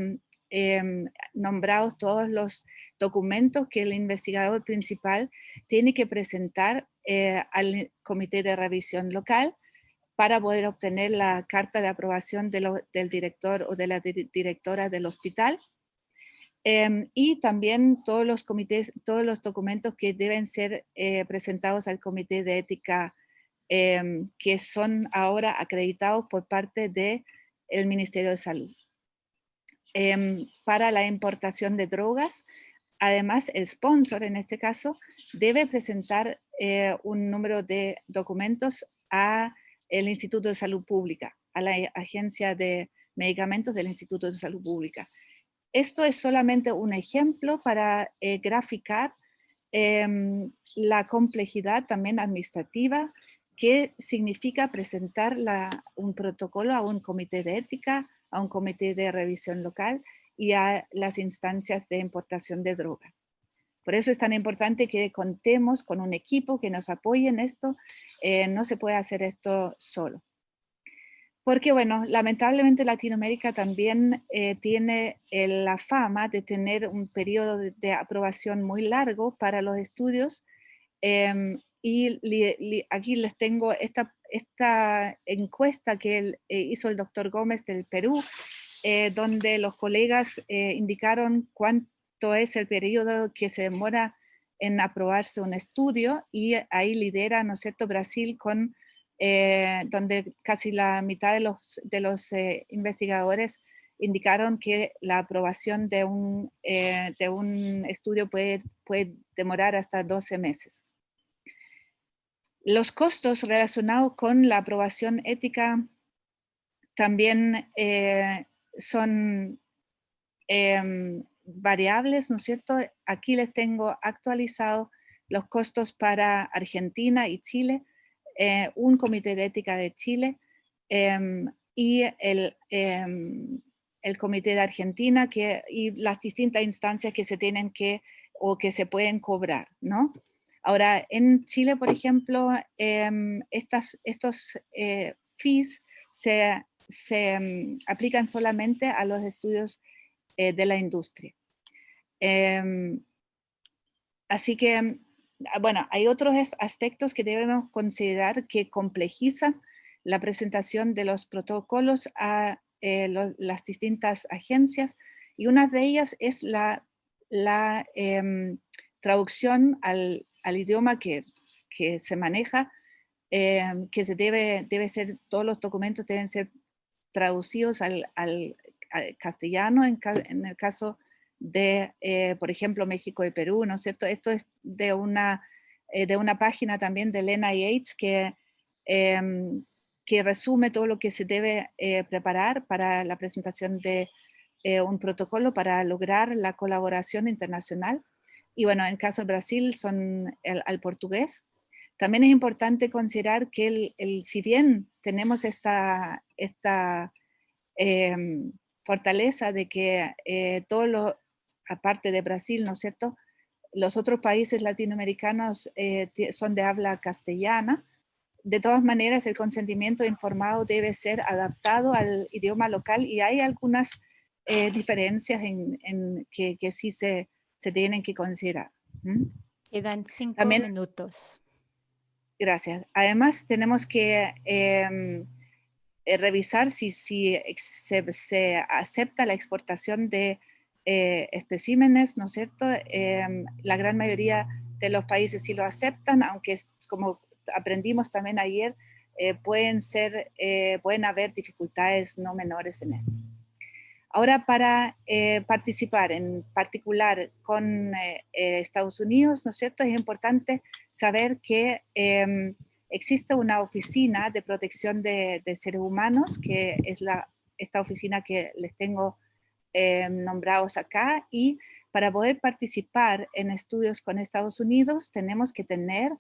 nombrados todos los documentos que el investigador principal tiene que presentar al comité de revisión local para poder obtener la carta de aprobación del director o de la directora del hospital. Y también todos los comités, todos los documentos que deben ser presentados al comité de ética, que son ahora acreditados por parte del Ministerio de Salud. Para la importación de drogas, además el sponsor en este caso debe presentar un número de documentos al Instituto de Salud Pública, a la Agencia de Medicamentos del Instituto de Salud Pública. Esto es solamente un ejemplo para graficar la complejidad también administrativa que significa presentar un protocolo a un comité de ética, a un comité de revisión local y a las instancias de importación de droga. Por eso es tan importante que contemos con un equipo que nos apoye en esto. No se puede hacer esto solo. Porque, bueno, lamentablemente Latinoamérica también tiene la fama de tener un periodo de aprobación muy largo para los estudios. Y aquí les tengo esta encuesta que hizo el doctor Gómez del Perú, donde los colegas indicaron cuánto es el periodo que se demora en aprobarse un estudio, y ahí lidera, ¿no es cierto?, Brasil con donde casi la mitad de los investigadores indicaron que la aprobación de un estudio puede demorar hasta 12 meses. Los costos relacionados con la aprobación ética también son variables, ¿no es cierto? Aquí les tengo actualizado los costos para Argentina y Chile, un comité de ética de Chile y el comité de Argentina y las distintas instancias que se tienen o que se pueden cobrar, ¿no? Ahora, en Chile, por ejemplo, estos fees se aplican solamente a los estudios de la industria. Así que, bueno, hay otros aspectos que debemos considerar que complejizan la presentación de los protocolos a las distintas agencias, y una de ellas es la traducción al idioma que se maneja, que debe ser, todos los documentos deben ser traducidos al castellano en el caso de, por ejemplo, México y Perú, ¿no es cierto? Esto es de una página también del NIH que resume todo lo que se debe preparar para la presentación de un protocolo para lograr la colaboración internacional. Y bueno, en el caso de Brasil son al portugués. También es importante considerar que si bien tenemos esta fortaleza de que aparte de Brasil, ¿no es cierto?, los otros países latinoamericanos son de habla castellana. De todas maneras, el consentimiento informado debe ser adaptado al idioma local, y hay algunas diferencias que sí se tienen que considerar. Quedan 5 También, minutos. Gracias. Además, tenemos que revisar si se acepta la exportación de especímenes, ¿no es cierto? La gran mayoría de los países sí lo aceptan, aunque como aprendimos también ayer, pueden haber dificultades no menores en esto. Ahora, para participar en particular con Estados Unidos, ¿no es cierto? Es importante saber que existe una oficina de protección de seres humanos, que es esta oficina que les tengo nombrados acá, y para poder participar en estudios con Estados Unidos tenemos que tener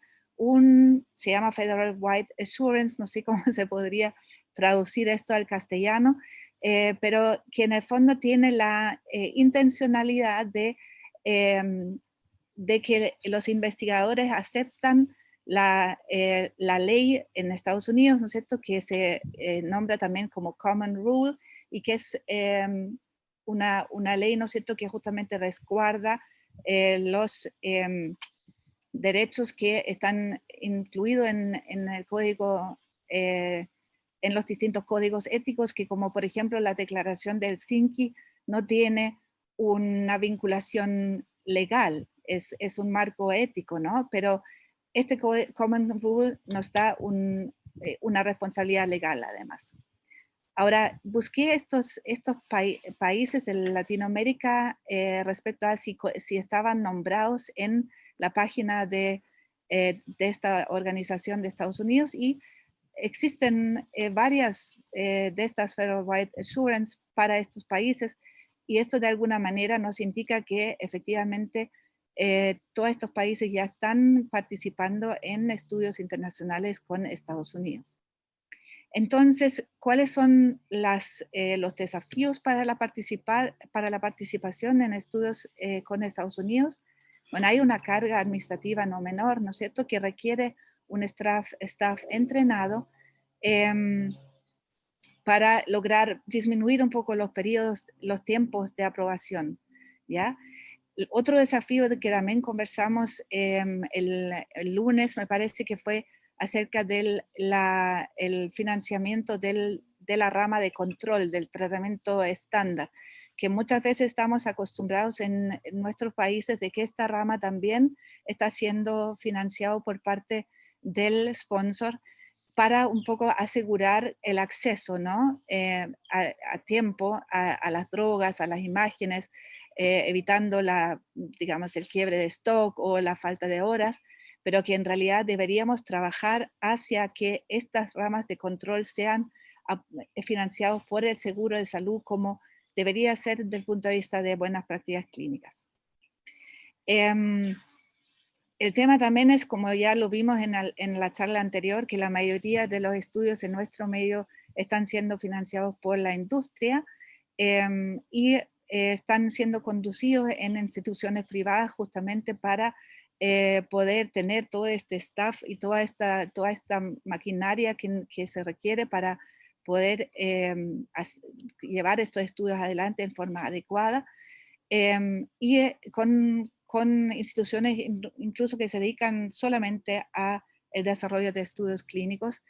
se llama Federal Wide Assurance, no sé cómo se podría traducir esto al castellano, pero que en el fondo tiene la intencionalidad de que los investigadores aceptan la ley en Estados Unidos, ¿no es cierto?, que se nombra también como Common Rule, y que es una ley, ¿no es cierto?, que justamente resguarda los derechos que están incluidos en el código, en los distintos códigos éticos, que como por ejemplo la declaración de Helsinki no tiene una vinculación legal, es un marco ético, ¿no? Pero este Common Rule nos da una responsabilidad legal además. Ahora, busqué estos países de Latinoamérica respecto a si estaban nombrados en la página de esta organización de Estados Unidos, y existen varias de estas Federal Wide Assurance para estos países, y esto de alguna manera nos indica que efectivamente todos estos países ya están participando en estudios internacionales con Estados Unidos. Entonces, ¿cuáles son los desafíos para la participación en estudios con Estados Unidos? Bueno, hay una carga administrativa no menor, ¿no es cierto?, que requiere un staff entrenado para lograr disminuir un poco los tiempos de aprobación, ¿ya? Otro desafío de que también conversamos el lunes, me parece que fue acerca del el financiamiento de la rama de control del tratamiento estándar, que muchas veces estamos acostumbrados en nuestros países de que esta rama también está siendo financiado por parte del sponsor para un poco asegurar el acceso, ¿no? A tiempo a las drogas, a las imágenes, evitando digamos, el quiebre de stock o la falta de horas, pero que en realidad deberíamos trabajar hacia que estas ramas de control sean financiados por el seguro de salud, como debería ser desde el punto de vista de buenas prácticas clínicas. El tema también es, como ya lo vimos en la charla anterior, que la mayoría de los estudios en nuestro medio están siendo financiados por la industria y están siendo conducidos en instituciones privadas justamente para poder tener todo este staff y toda esta maquinaria que se requiere para poder llevar estos estudios adelante en forma adecuada. Y con instituciones incluso que se dedican solamente a el desarrollo de estudios clínicos,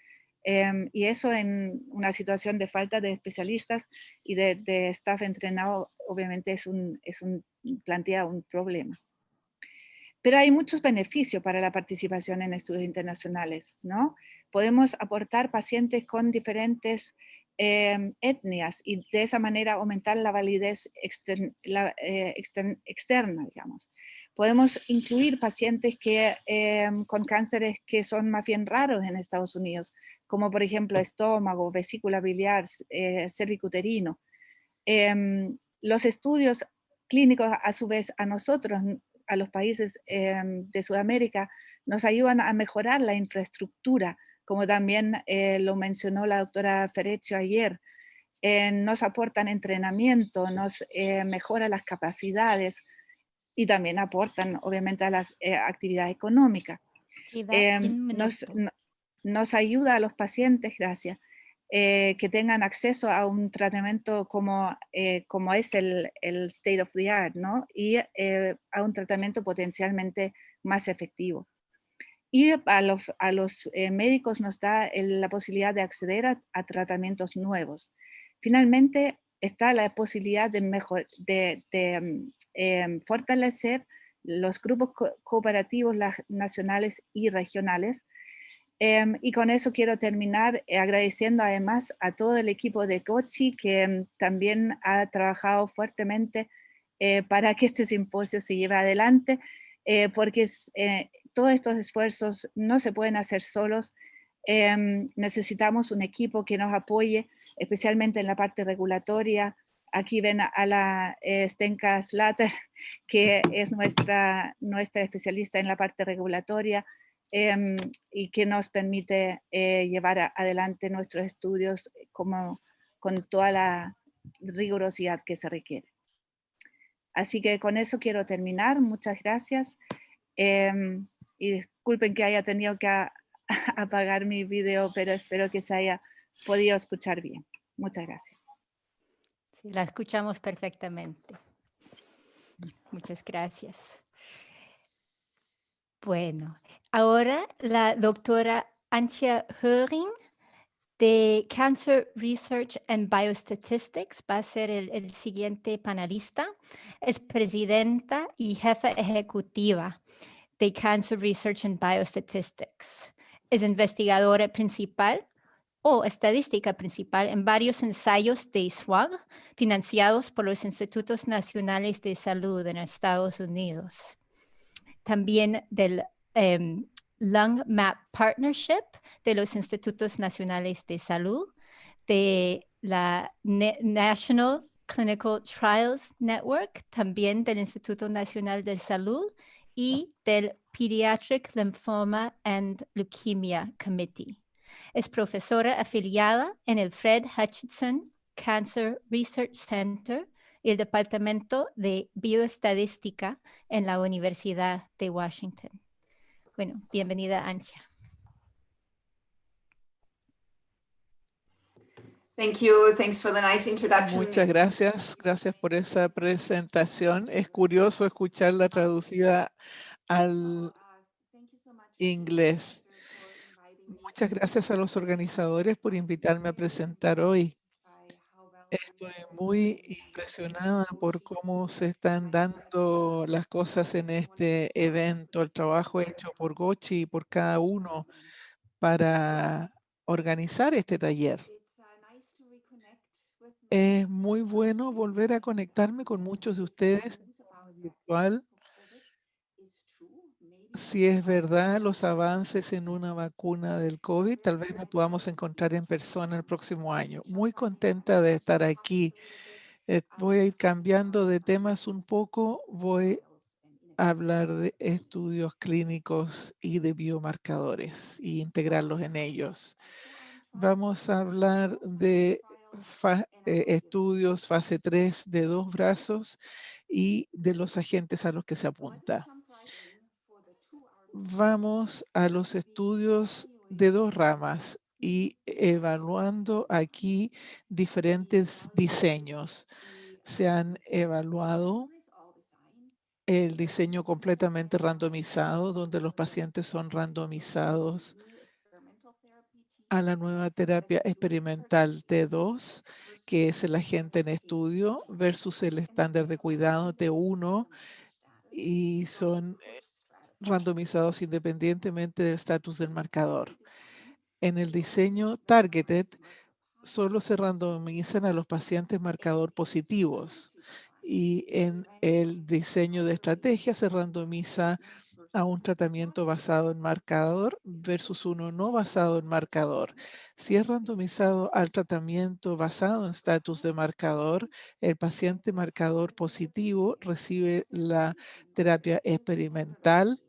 y eso en una situación de falta de especialistas y de staff entrenado, obviamente plantea un problema. Pero hay muchos beneficios para la participación en estudios internacionales, ¿no? Podemos aportar pacientes con diferentes etnias y de esa manera aumentar la validez externa, digamos. Podemos incluir pacientes con cánceres que son más bien raros en Estados Unidos, como por ejemplo estómago, vesícula biliar, cervicuterino. Los estudios clínicos, a su vez, a nosotros, a los países de Sudamérica, nos ayudan a mejorar la infraestructura, como también lo mencionó la doctora Ferreccio ayer. Nos aportan entrenamiento, nos mejoran las capacidades y también aportan, obviamente, a la actividad económica. Nos ayuda a los pacientes, gracias, que tengan acceso a un tratamiento como es el state of the art, ¿no? Y a un tratamiento potencialmente más efectivo. y a los médicos nos da la posibilidad de acceder a tratamientos nuevos. Finalmente, está la posibilidad de fortalecer los grupos cooperativos nacionales y regionales. Y con eso quiero terminar agradeciendo además a todo el equipo de COCHI que también ha trabajado fuertemente para que este simposio se lleve adelante, porque todos estos esfuerzos no se pueden hacer solos. Necesitamos un equipo que nos apoye, especialmente en la parte regulatoria. Aquí ven a la Stenka Slater, que es nuestra especialista en la parte regulatoria, y que nos permite llevar adelante nuestros estudios con toda la rigurosidad que se requiere. Así que con eso quiero terminar. Muchas gracias. Y disculpen que haya tenido que apagar mi video, pero espero que se haya podido escuchar bien. Muchas gracias. Sí, la escuchamos perfectamente. Muchas gracias. Bueno, ahora la doctora Antje Höring de Cancer Research and Biostatistics va a ser el siguiente panelista. Es presidenta y jefa ejecutiva de Cancer Research and Biostatistics. Es investigadora principal o estadística principal en varios ensayos de SWOG financiados por los Institutos Nacionales de Salud en Estados Unidos. También del Lung Map Partnership de los Institutos Nacionales de Salud, de la National Clinical Trials Network, también del Instituto Nacional de Salud y del Pediatric Lymphoma and Leukemia Committee. Es profesora afiliada en el Fred Hutchinson Cancer Research Center y el Departamento de Bioestadística en la Universidad de Washington. Bueno, bienvenida, Antje. Thank you. Thanks for the nice introduction. Muchas gracias. Gracias por esa presentación. Es curioso escucharla traducida al inglés. Muchas gracias a los organizadores por invitarme a presentar hoy. Estoy muy impresionada por cómo se están dando las cosas en este evento, el trabajo hecho por Gochi y por cada uno para organizar este taller. Es muy bueno volver a conectarme con muchos de ustedes de forma virtual. Si es verdad los avances en una vacuna del COVID, tal vez nos podamos encontrar en persona el próximo año. Muy contenta de estar aquí. Voy a ir cambiando de temas un poco. Voy a hablar de estudios clínicos y de biomarcadores e integrarlos en ellos. Vamos a hablar de estudios fase 3 de 2 brazos y de los agentes a los que se apunta. Vamos a los estudios de 2 ramas y evaluando aquí diferentes diseños. Se han evaluado el diseño completamente randomizado, donde los pacientes son randomizados a la nueva terapia experimental T2, que es el agente en estudio, versus el estándar de cuidado T1, y son randomizados independientemente del estatus del marcador. En el diseño Targeted, solo se randomizan a los pacientes marcador positivos, y en el diseño de estrategia se randomiza a un tratamiento basado en marcador versus uno no basado en marcador. Si es randomizado al tratamiento basado en estatus de marcador, el paciente marcador positivo recibe la terapia experimental,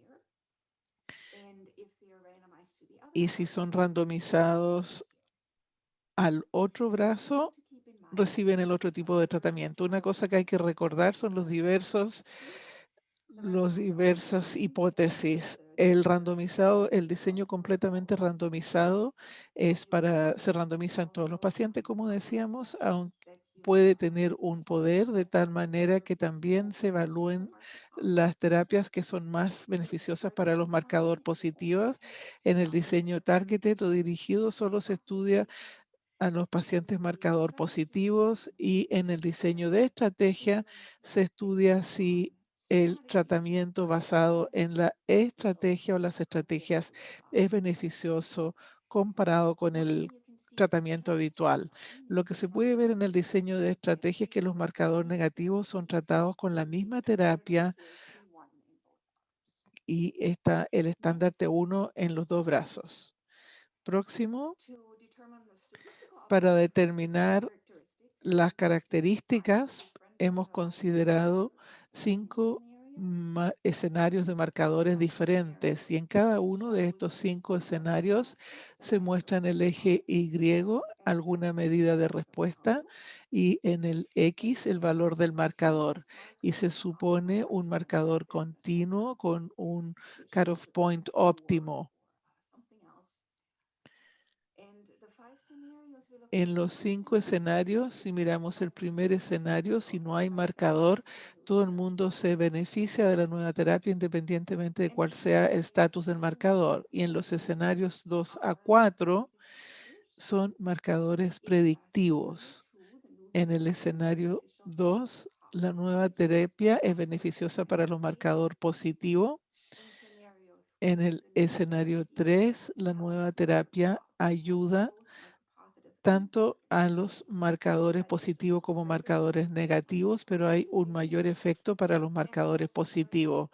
y si son randomizados al otro brazo, reciben el otro tipo de tratamiento. Una cosa que hay que recordar son los diversas hipótesis. El diseño completamente randomizado es se randomizan todos los pacientes, como decíamos, puede tener un poder de tal manera que también se evalúen las terapias que son más beneficiosas para los marcadores positivos. En el diseño targeted o dirigido solo se estudia a los pacientes marcador positivos, y en el diseño de estrategia se estudia si el tratamiento basado en la estrategia o las estrategias es beneficioso comparado con el tratamiento habitual. Lo que se puede ver en el diseño de estrategia es que los marcadores negativos son tratados con la misma terapia y está el estándar T1 en los dos brazos. Próximo, para determinar las características, hemos considerado 5 escenarios de marcadores diferentes, y en cada uno de estos 5 escenarios se muestra en el eje Y alguna medida de respuesta y en el X el valor del marcador, y se supone un marcador continuo con un cutoff point óptimo. En los 5 escenarios, si miramos el primer escenario, si no hay marcador, todo el mundo se beneficia de la nueva terapia independientemente de cuál sea el estatus del marcador. Y en los escenarios 2 a 4 son marcadores predictivos. En el escenario 2, la nueva terapia es beneficiosa para los marcadores positivos. En el escenario 3, la nueva terapia ayuda tanto a los marcadores positivos como marcadores negativos, pero hay un mayor efecto para los marcadores positivos.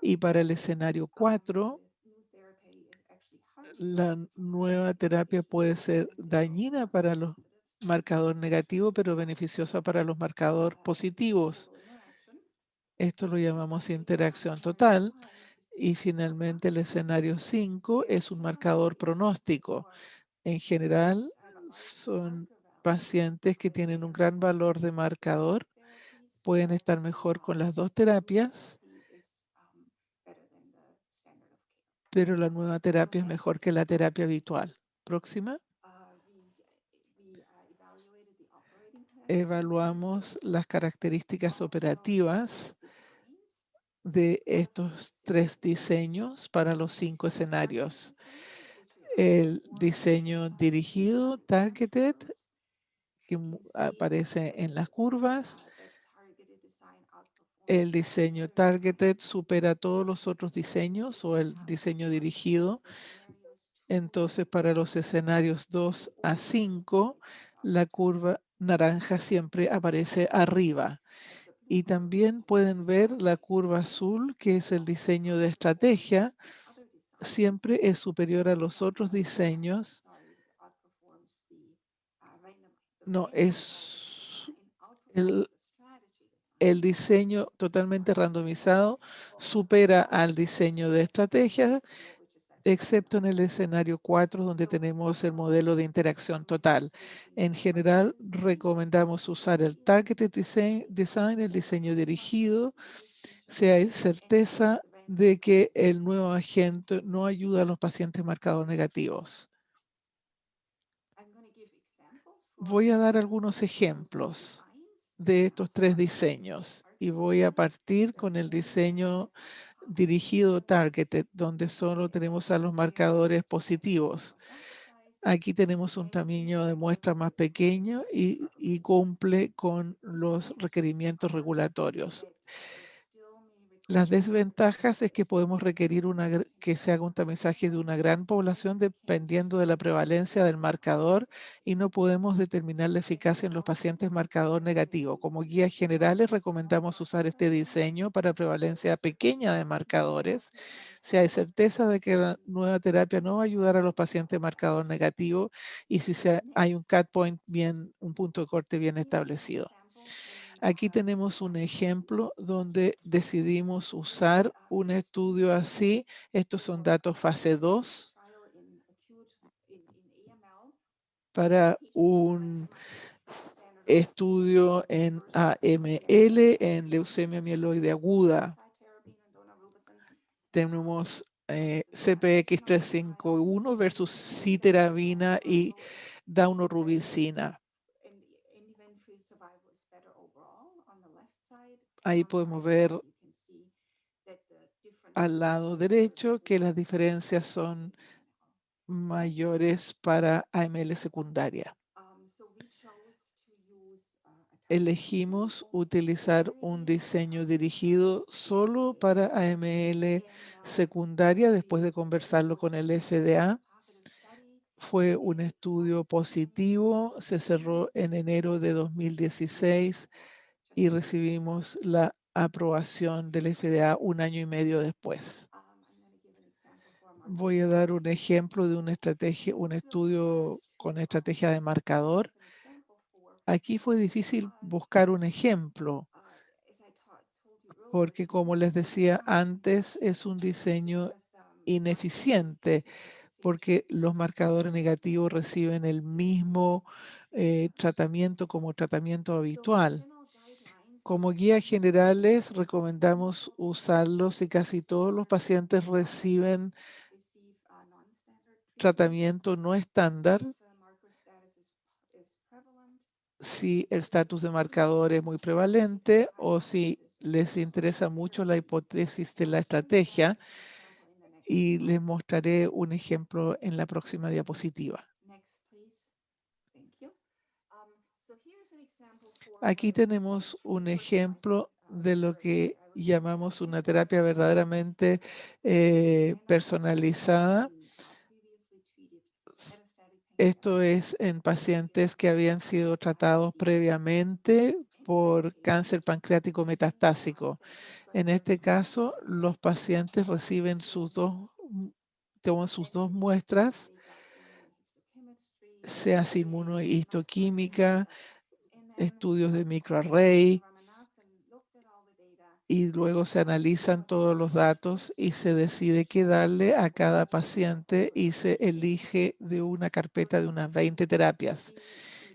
Y para el escenario 4, la nueva terapia puede ser dañina para los marcadores negativos, pero beneficiosa para los marcadores positivos. Esto lo llamamos interacción total. Y finalmente el escenario 5 es un marcador pronóstico. En general, son pacientes que tienen un gran valor de marcador, pueden estar mejor con las dos terapias, pero la nueva terapia es mejor que la terapia habitual. Próxima. Evaluamos las características operativas de estos 3 diseños para los 5 escenarios. El diseño dirigido, targeted, que aparece en las curvas. El diseño targeted supera todos los otros diseños o el diseño dirigido. Entonces, para los escenarios 2 a 5, la curva naranja siempre aparece arriba. Y también pueden ver la curva azul, que es el diseño de estrategia, siempre es superior a los otros diseños. No, es el diseño totalmente randomizado supera al diseño de estrategia, excepto en el escenario 4, donde tenemos el modelo de interacción total. En general, recomendamos usar el Targeted Design, el diseño dirigido, si hay certeza de que el nuevo agente no ayuda a los pacientes marcados negativos. Voy a dar algunos ejemplos de estos 3 diseños y voy a partir con el diseño dirigido targeted, donde solo tenemos a los marcadores positivos. Aquí tenemos un tamaño de muestra más pequeño y cumple con los requerimientos regulatorios. Las desventajas es que podemos requerir que se haga un tamizaje de una gran población dependiendo de la prevalencia del marcador, y no podemos determinar la eficacia en los pacientes marcador negativo. Como guías generales recomendamos usar este diseño para prevalencia pequeña de marcadores. Si hay certeza de que la nueva terapia no va a ayudar a los pacientes marcador negativo y si hay un cut point un punto de corte bien establecido. Aquí tenemos un ejemplo donde decidimos usar un estudio así. Estos son datos fase 2 para un estudio en AML, en leucemia mieloide aguda. Tenemos CPX351 versus citerabina y daunorubicina. Ahí podemos ver al lado derecho que las diferencias son mayores para AML secundaria. Elegimos utilizar un diseño dirigido solo para AML secundaria después de conversarlo con el FDA. Fue un estudio positivo, se cerró en enero de 2016 y recibimos la aprobación del FDA un año y medio después. Voy a dar un ejemplo de una estrategia, un estudio con estrategia de marcador. Aquí fue difícil buscar un ejemplo porque, como les decía antes, es un diseño ineficiente porque los marcadores negativos reciben el mismo tratamiento como tratamiento habitual. Como guías generales, recomendamos usarlos si casi todos los pacientes reciben tratamiento no estándar, si el estatus de marcador es muy prevalente o si les interesa mucho la hipótesis de la estrategia, y les mostraré un ejemplo en la próxima diapositiva. Aquí tenemos un ejemplo de lo que llamamos una terapia verdaderamente personalizada. Esto es en pacientes que habían sido tratados previamente por cáncer pancreático metastásico. En este caso, los pacientes reciben toman sus dos muestras, sea inmunohistoquímica, estudios de microarray, y luego se analizan todos los datos y se decide qué darle a cada paciente y se elige de una carpeta de unas 20 terapias.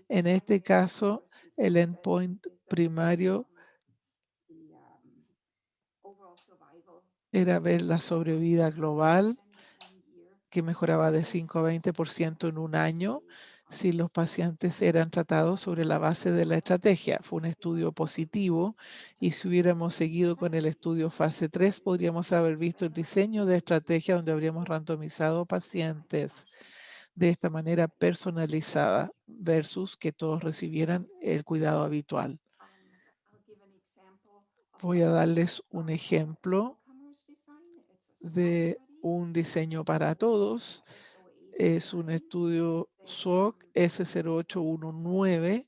En este caso, el endpoint primario era ver la sobrevida global, que mejoraba de 5 a 20% en un año si los pacientes eran tratados sobre la base de la estrategia. Fue un estudio positivo y si hubiéramos seguido con el estudio fase 3, podríamos haber visto el diseño de estrategia donde habríamos randomizado pacientes de esta manera personalizada versus que todos recibieran el cuidado habitual. Voy a darles un ejemplo de un diseño para todos. Es un estudio SOC S0819.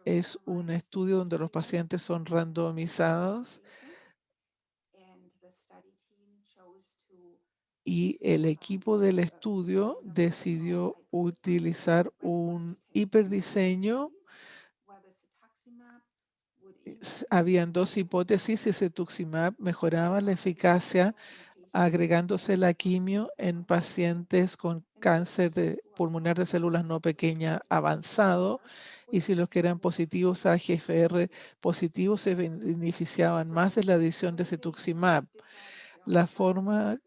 Es un estudio donde los pacientes son randomizados y el equipo del estudio decidió utilizar un hiperdiseño. Habían dos hipótesis si cetuximab mejoraba la eficacia agregándose la quimio en pacientes con cáncer pulmonar de células no pequeñas avanzado, y si los que eran positivos a GFR positivos se beneficiaban más de la adición de cetuximab. La forma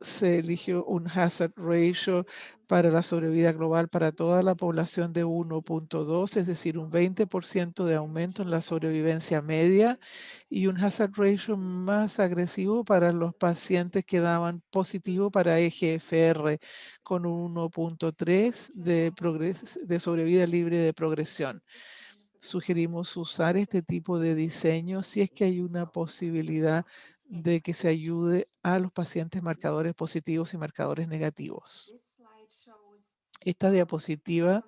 se eligió un hazard ratio para la sobrevida global para toda la población de 1.2, es decir, un 20% de aumento en la sobrevivencia media, y un hazard ratio más agresivo para los pacientes que daban positivo para EGFR, con un 1.3 de sobrevida libre de progresión. Sugerimos usar este tipo de diseño si es que hay una posibilidad de que se ayude a los pacientes marcadores positivos y marcadores negativos. Esta diapositiva,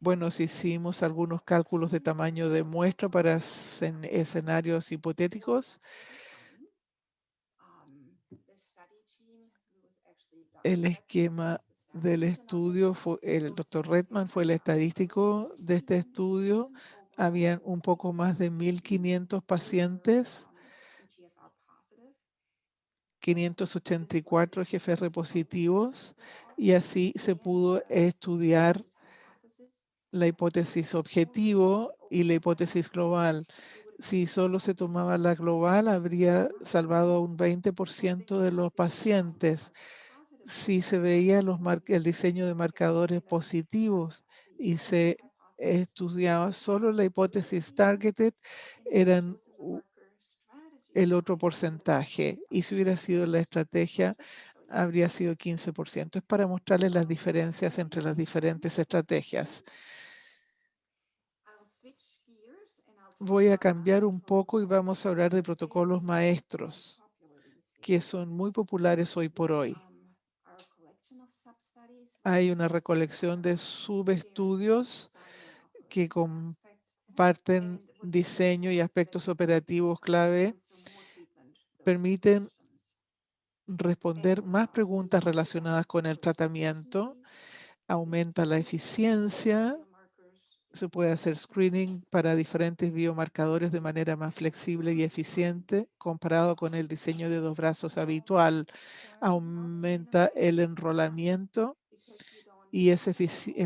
bueno, si hicimos algunos cálculos de tamaño de muestra para escenarios hipotéticos. El esquema del estudio, el doctor Redman fue el estadístico de este estudio. Habían un poco más de 1.500 pacientes, 584 GFR positivos, y así se pudo estudiar la hipótesis objetivo y la hipótesis global. Si solo se tomaba la global, habría salvado a un 20% de los pacientes. Si se veía el diseño de marcadores positivos y se estudiaba solo la hipótesis targeted, eran el otro porcentaje. Y si hubiera sido la estrategia, habría sido 15%. Es para mostrarles las diferencias entre las diferentes estrategias. Voy a cambiar un poco y vamos a hablar de protocolos maestros, que son muy populares hoy por hoy. Hay una recolección de subestudios que comparten diseño y aspectos operativos clave, permiten responder más preguntas relacionadas con el tratamiento, aumenta la eficiencia, se puede hacer screening para diferentes biomarcadores de manera más flexible y eficiente comparado con el diseño de 2 brazos habitual. Aumenta el enrolamiento y es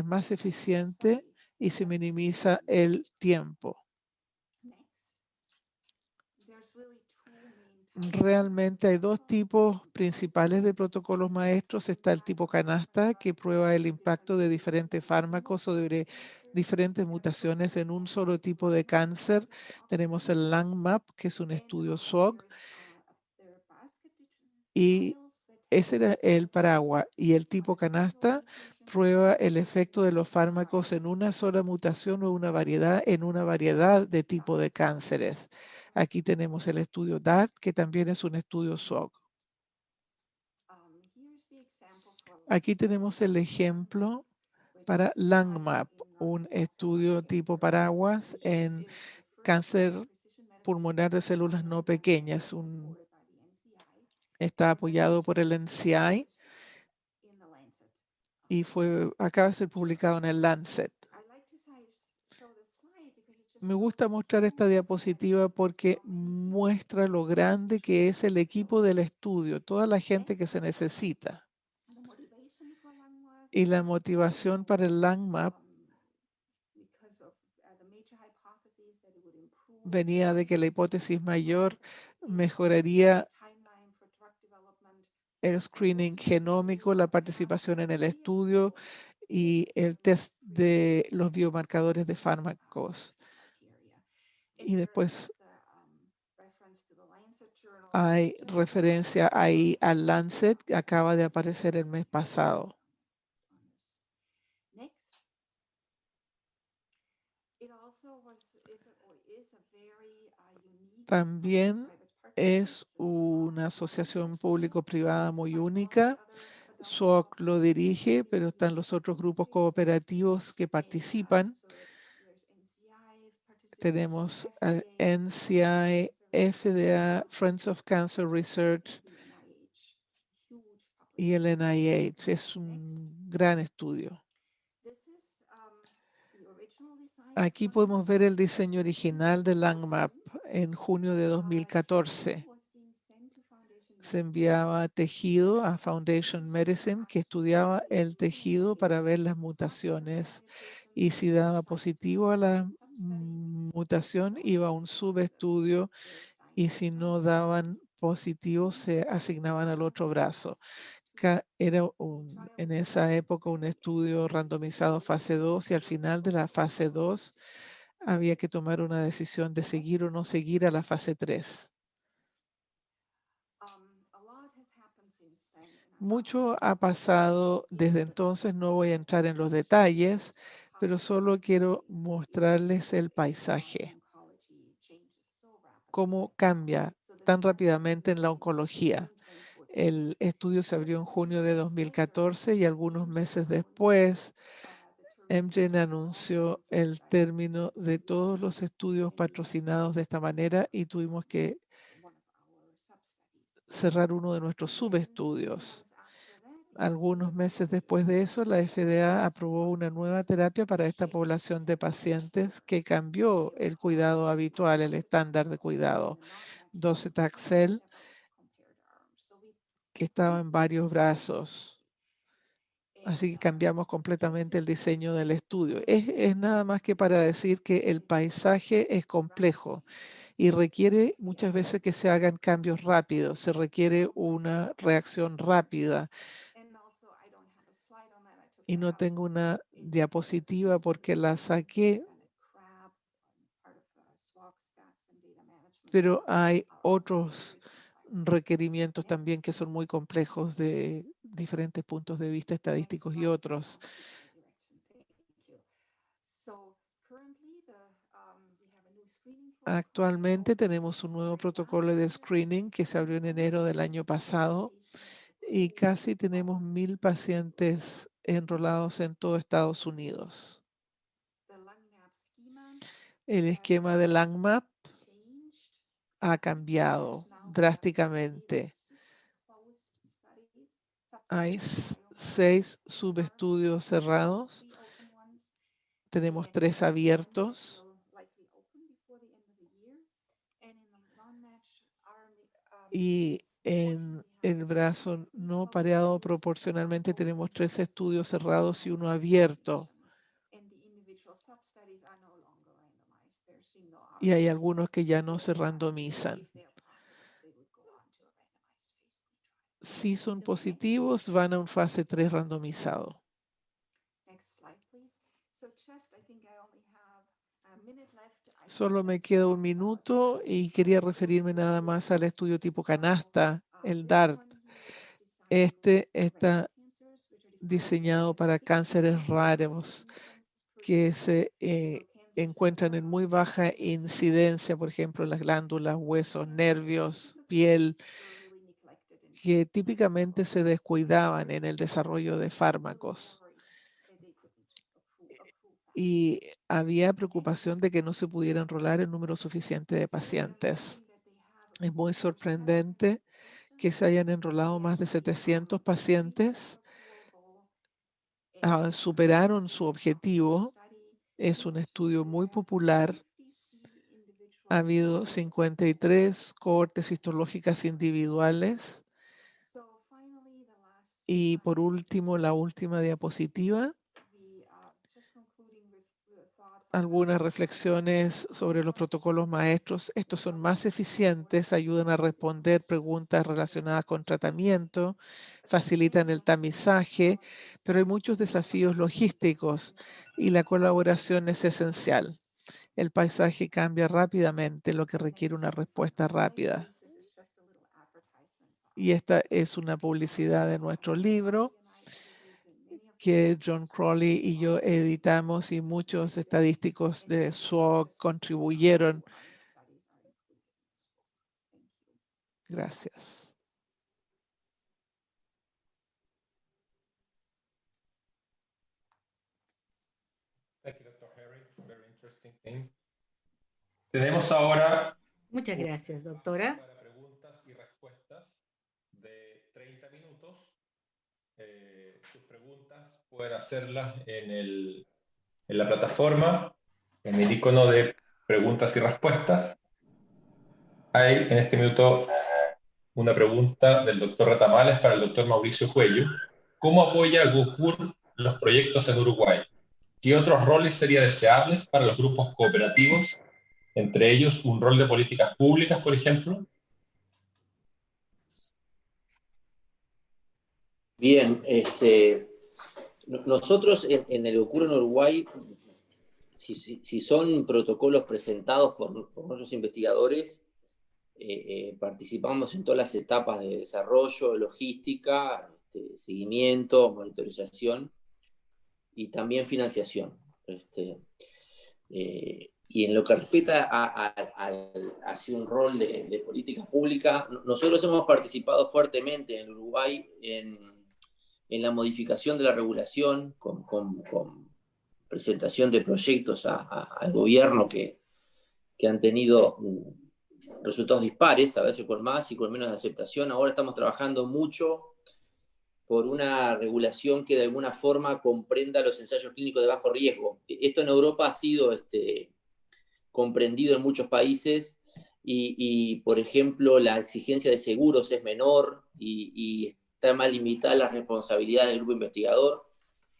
más eficiente y se minimiza el tiempo. Realmente hay 2 tipos principales de protocolos maestros. Está el tipo canasta, que prueba el impacto de diferentes fármacos o de diferentes mutaciones en un solo tipo de cáncer. Tenemos el LangMap, que es un estudio SWOG, y ese era el paraguas. Y el tipo canasta prueba el efecto de los fármacos en una sola mutación o en una variedad de tipos de cánceres. Aquí tenemos el estudio DART, que también es un estudio SWOG. Aquí tenemos el ejemplo para LangMap, un estudio tipo paraguas en cáncer pulmonar de células no pequeñas. Está apoyado por el NCI y acaba de ser publicado en el Lancet. Me gusta mostrar esta diapositiva porque muestra lo grande que es el equipo del estudio, toda la gente que se necesita. Y la motivación para el LangMap venía de que la hipótesis mayor mejoraría el screening genómico, la participación en el estudio y el test de los biomarcadores de fármacos. Y después hay referencia ahí al Lancet, que acaba de aparecer el mes pasado. También es una asociación público-privada muy única. SWOG lo dirige, pero están los otros grupos cooperativos que participan. Tenemos al NCI, FDA, Friends of Cancer Research y el NIH. Es un gran estudio. Aquí podemos ver el diseño original de LangMap en junio de 2014. Se enviaba tejido a Foundation Medicine, que estudiaba el tejido para ver las mutaciones, y si daba positivo a la mutación iba a un subestudio, y si no daban positivo se asignaban al otro brazo. Era en esa época un estudio randomizado fase 2 y al final de la fase 2 había que tomar una decisión de seguir o no seguir a la fase 3. Mucho ha pasado desde entonces, no voy a entrar en los detalles, pero solo quiero mostrarles el paisaje, cómo cambia tan rápidamente en la oncología. El estudio se abrió en junio de 2014 y algunos meses después, Amgen anunció el término de todos los estudios patrocinados de esta manera y tuvimos que cerrar uno de nuestros subestudios. Algunos meses después de eso, la FDA aprobó una nueva terapia para esta población de pacientes que cambió el cuidado habitual, el estándar de cuidado. Docetaxel, que estaba en varios brazos. Así que cambiamos completamente el diseño del estudio. Es nada más que para decir que el paisaje es complejo y requiere muchas veces que se hagan cambios rápidos, se requiere una reacción rápida. Y no tengo una diapositiva porque la saqué, pero hay otros requerimientos también que son muy complejos de diferentes puntos de vista estadísticos y otros. Actualmente tenemos un nuevo protocolo de screening que se abrió en enero del año pasado y casi tenemos 1000 pacientes enrolados en todo Estados Unidos. El esquema de LangMap ha cambiado drásticamente. Hay 6 subestudios cerrados. Tenemos 3 abiertos. Y en el brazo no pareado proporcionalmente tenemos 3 estudios cerrados y 1 abierto. Y hay algunos que ya no se randomizan. Si son positivos, van a un fase 3 randomizado. Solo me queda 1 minuto y quería referirme nada más al estudio tipo canasta, el DART. Este está diseñado para cánceres raros que se encuentran en muy baja incidencia, por ejemplo, las glándulas, huesos, nervios, piel, que típicamente se descuidaban en el desarrollo de fármacos. Y había preocupación de que no se pudiera enrolar el número suficiente de pacientes. Es muy sorprendente que se hayan enrolado más de 700 pacientes. Superaron su objetivo. Es un estudio muy popular. Ha habido 53 cohortes histológicas individuales. Y por último, la última diapositiva. Algunas reflexiones sobre los protocolos maestros. Estos son más eficientes, ayudan a responder preguntas relacionadas con tratamiento, facilitan el tamizaje, pero hay muchos desafíos logísticos y la colaboración es esencial. El paisaje cambia rápidamente, lo que requiere una respuesta rápida. Y esta es una publicidad de nuestro libro que John Crowley y yo editamos y muchos estadísticos de SWOG contribuyeron. Gracias. Thank you, Dr. Harry. Very interesting thing. Tenemos ahora Muchas gracias, doctora. para preguntas y respuestas de 30 minutos. Sus preguntas pueden hacerlas en la plataforma, en el icono de preguntas y respuestas. Hay en este minuto una pregunta del doctor Retamales para el doctor Mauricio Cuello. ¿Cómo apoya GoCUR los proyectos en Uruguay? ¿Qué otros roles serían deseables para los grupos cooperativos? Entre ellos, un rol de políticas públicas, por ejemplo. Bien, nosotros en el GoCUR en Uruguay, si son protocolos presentados por nuestros investigadores, participamos en todas las etapas de desarrollo, logística, seguimiento, monitorización y también financiación. Y en lo que respecta hacia un rol de política pública, nosotros hemos participado fuertemente en Uruguay en la modificación de la regulación, con presentación de proyectos al gobierno que han tenido resultados dispares, a veces con más y con menos aceptación. Ahora estamos trabajando mucho por una regulación que de alguna forma comprenda los ensayos clínicos de bajo riesgo. Esto en Europa ha sido comprendido en muchos países y, por ejemplo, la exigencia de seguros es menor y está más limitada la responsabilidad del grupo investigador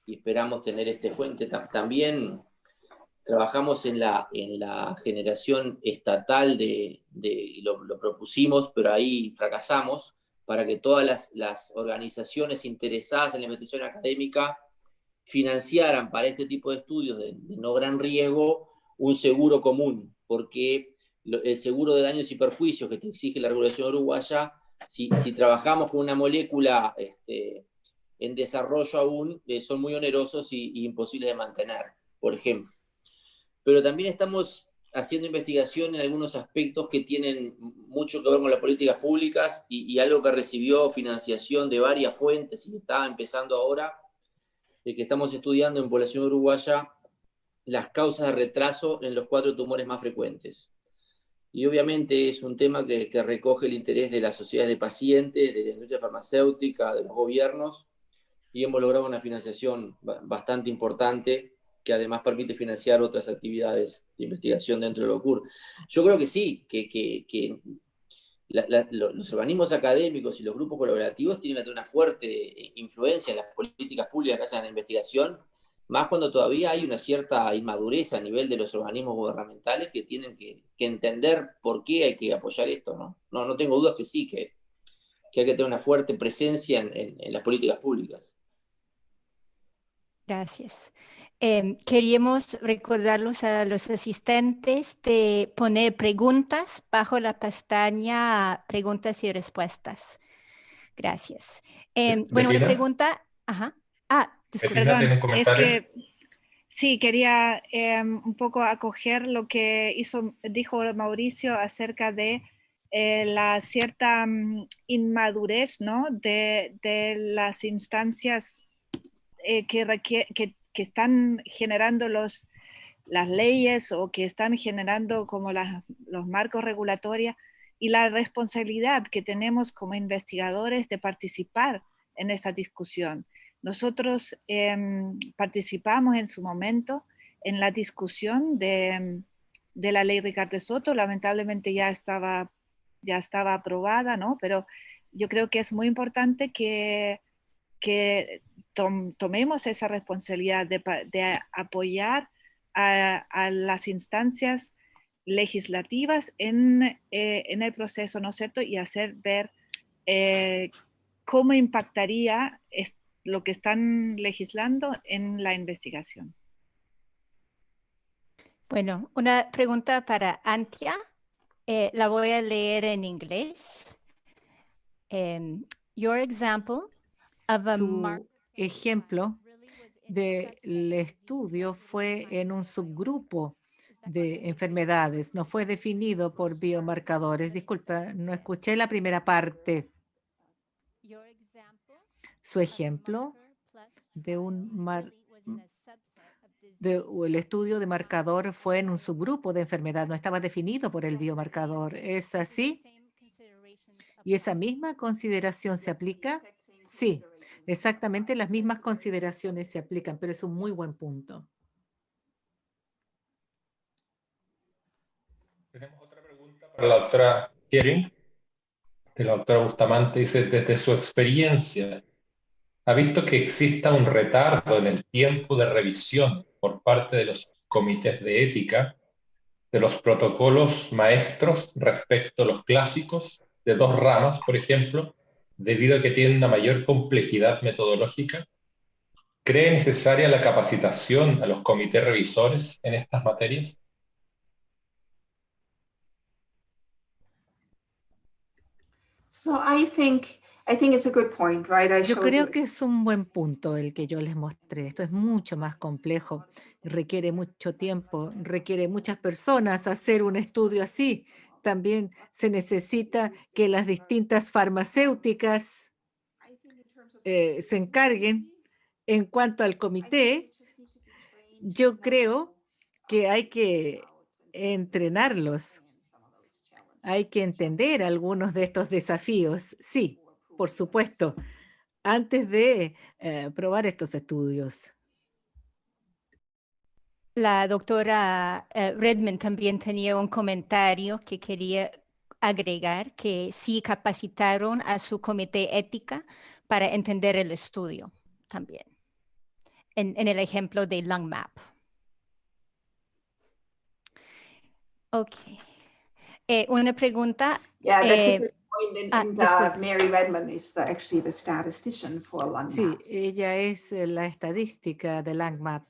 y esperamos tener fuente. También trabajamos en la generación estatal lo propusimos, pero ahí fracasamos, para que todas las organizaciones interesadas en la investigación académica financiaran para este tipo de estudios de no gran riesgo un seguro común, porque el seguro de daños y perjuicios que te exige la regulación uruguaya, si trabajamos con una molécula en desarrollo aún, son muy onerosos y imposibles de mantener, por ejemplo. Pero también estamos haciendo investigación en algunos aspectos que tienen mucho que ver con las políticas públicas y algo que recibió financiación de varias fuentes y está empezando ahora, que estamos estudiando en población uruguaya las causas de retraso en los 4 tumores más frecuentes. Y obviamente es un tema que recoge el interés de las sociedades de pacientes, de la industria farmacéutica, de los gobiernos, y hemos logrado una financiación bastante importante que además permite financiar otras actividades de investigación dentro del OCUR. Yo creo que sí, que los organismos académicos y los grupos colaborativos tienen que tener una fuerte influencia en las políticas públicas que hacen la investigación, más cuando todavía hay una cierta inmadurez a nivel de los organismos gubernamentales que tienen que entender por qué hay que apoyar esto, ¿no? No tengo dudas que sí, que hay que tener una fuerte presencia en las políticas públicas. Gracias. Queríamos recordarlos a los asistentes de poner preguntas bajo la pestaña preguntas y respuestas. Gracias. Bueno, una Bettina, pregunta. Ajá. Disculpe. Bettina, ¿tienes Perdón, es comentarios? que sí, quería un poco acoger lo que dijo Mauricio acerca de la cierta inmadurez, ¿no? de las instancias que están generando las leyes o que están generando como los marcos regulatorios y la responsabilidad que tenemos como investigadores de participar en esta discusión. Nosotros participamos en su momento en la discusión de la ley Ricardo Soto, lamentablemente ya estaba aprobada, ¿no? Pero yo creo que es muy importante que tomemos esa responsabilidad de apoyar a las instancias legislativas en el proceso, ¿no es cierto? Y hacer ver cómo impactaría lo que están legislando en la investigación. Bueno, una pregunta para Antia. La voy a leer en inglés. Your example of a Su ejemplo del estudio fue en un subgrupo de enfermedades, no fue definido por biomarcadores. Disculpa, no escuché la primera parte. Su ejemplo de el estudio de marcador fue en un subgrupo de enfermedad, no estaba definido por el biomarcador. ¿Es así? ¿Y esa misma consideración se aplica? Sí, exactamente las mismas consideraciones se aplican, pero es un muy buen punto. Tenemos otra pregunta para la doctora Kering, de la doctora Bustamante. Dice, desde su experiencia, ¿ha visto que exista un retardo en el tiempo de revisión por parte de los comités de ética de los protocolos maestros respecto a los clásicos de 2 ramas, por ejemplo, debido a que tienen una mayor complejidad metodológica? ¿Cree necesaria la capacitación a los comités revisores en estas materias? So I think it's a good point, right? Yo creo que es un buen punto el que yo les mostré. Esto es mucho más complejo, requiere mucho tiempo, requiere muchas personas hacer un estudio así. También se necesita que las distintas farmacéuticas se encarguen. En cuanto al comité, yo creo que hay que entrenarlos. Hay que entender algunos de estos desafíos. Sí, por supuesto, antes de probar estos estudios. La doctora Redmond también tenía un comentario que quería agregar, que sí capacitaron a su comité ética para entender el estudio también, en el ejemplo de LungMap. Ok. Una pregunta. Yeah, that's a good point. disculpe. Mary Redmond is actually the statistician for lung Sí, maps. ella es la estadística de LangMap.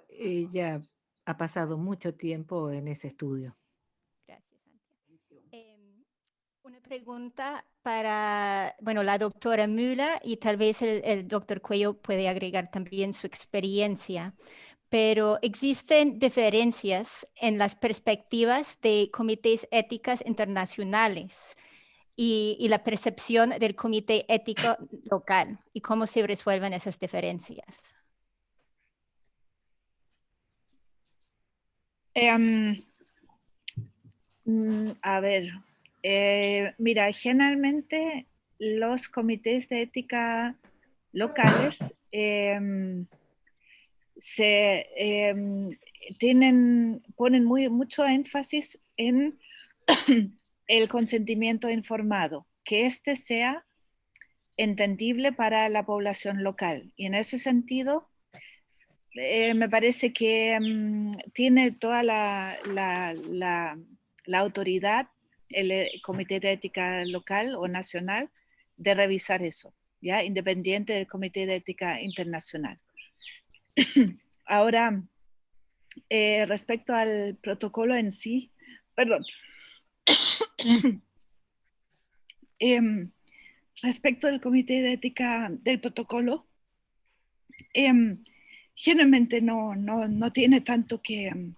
Ella ha pasado mucho tiempo en ese estudio. Gracias, Santiago. Una pregunta para, bueno, la doctora Müller y tal vez el doctor Cuello puede agregar también su experiencia, pero existen diferencias en las perspectivas de comités éticas internacionales y la percepción del comité ético local y cómo se resuelven esas diferencias. A ver, mira, generalmente los comités de ética locales ponen mucho énfasis en el consentimiento informado, que éste sea entendible para la población local. Y en ese sentido, me parece que tiene toda la autoridad el Comité de Ética local o nacional de revisar eso, ¿ya? Independiente del Comité de Ética internacional. Ahora, respecto al protocolo en sí, perdón. Respecto al Comité de Ética del protocolo, generalmente no tiene tanto que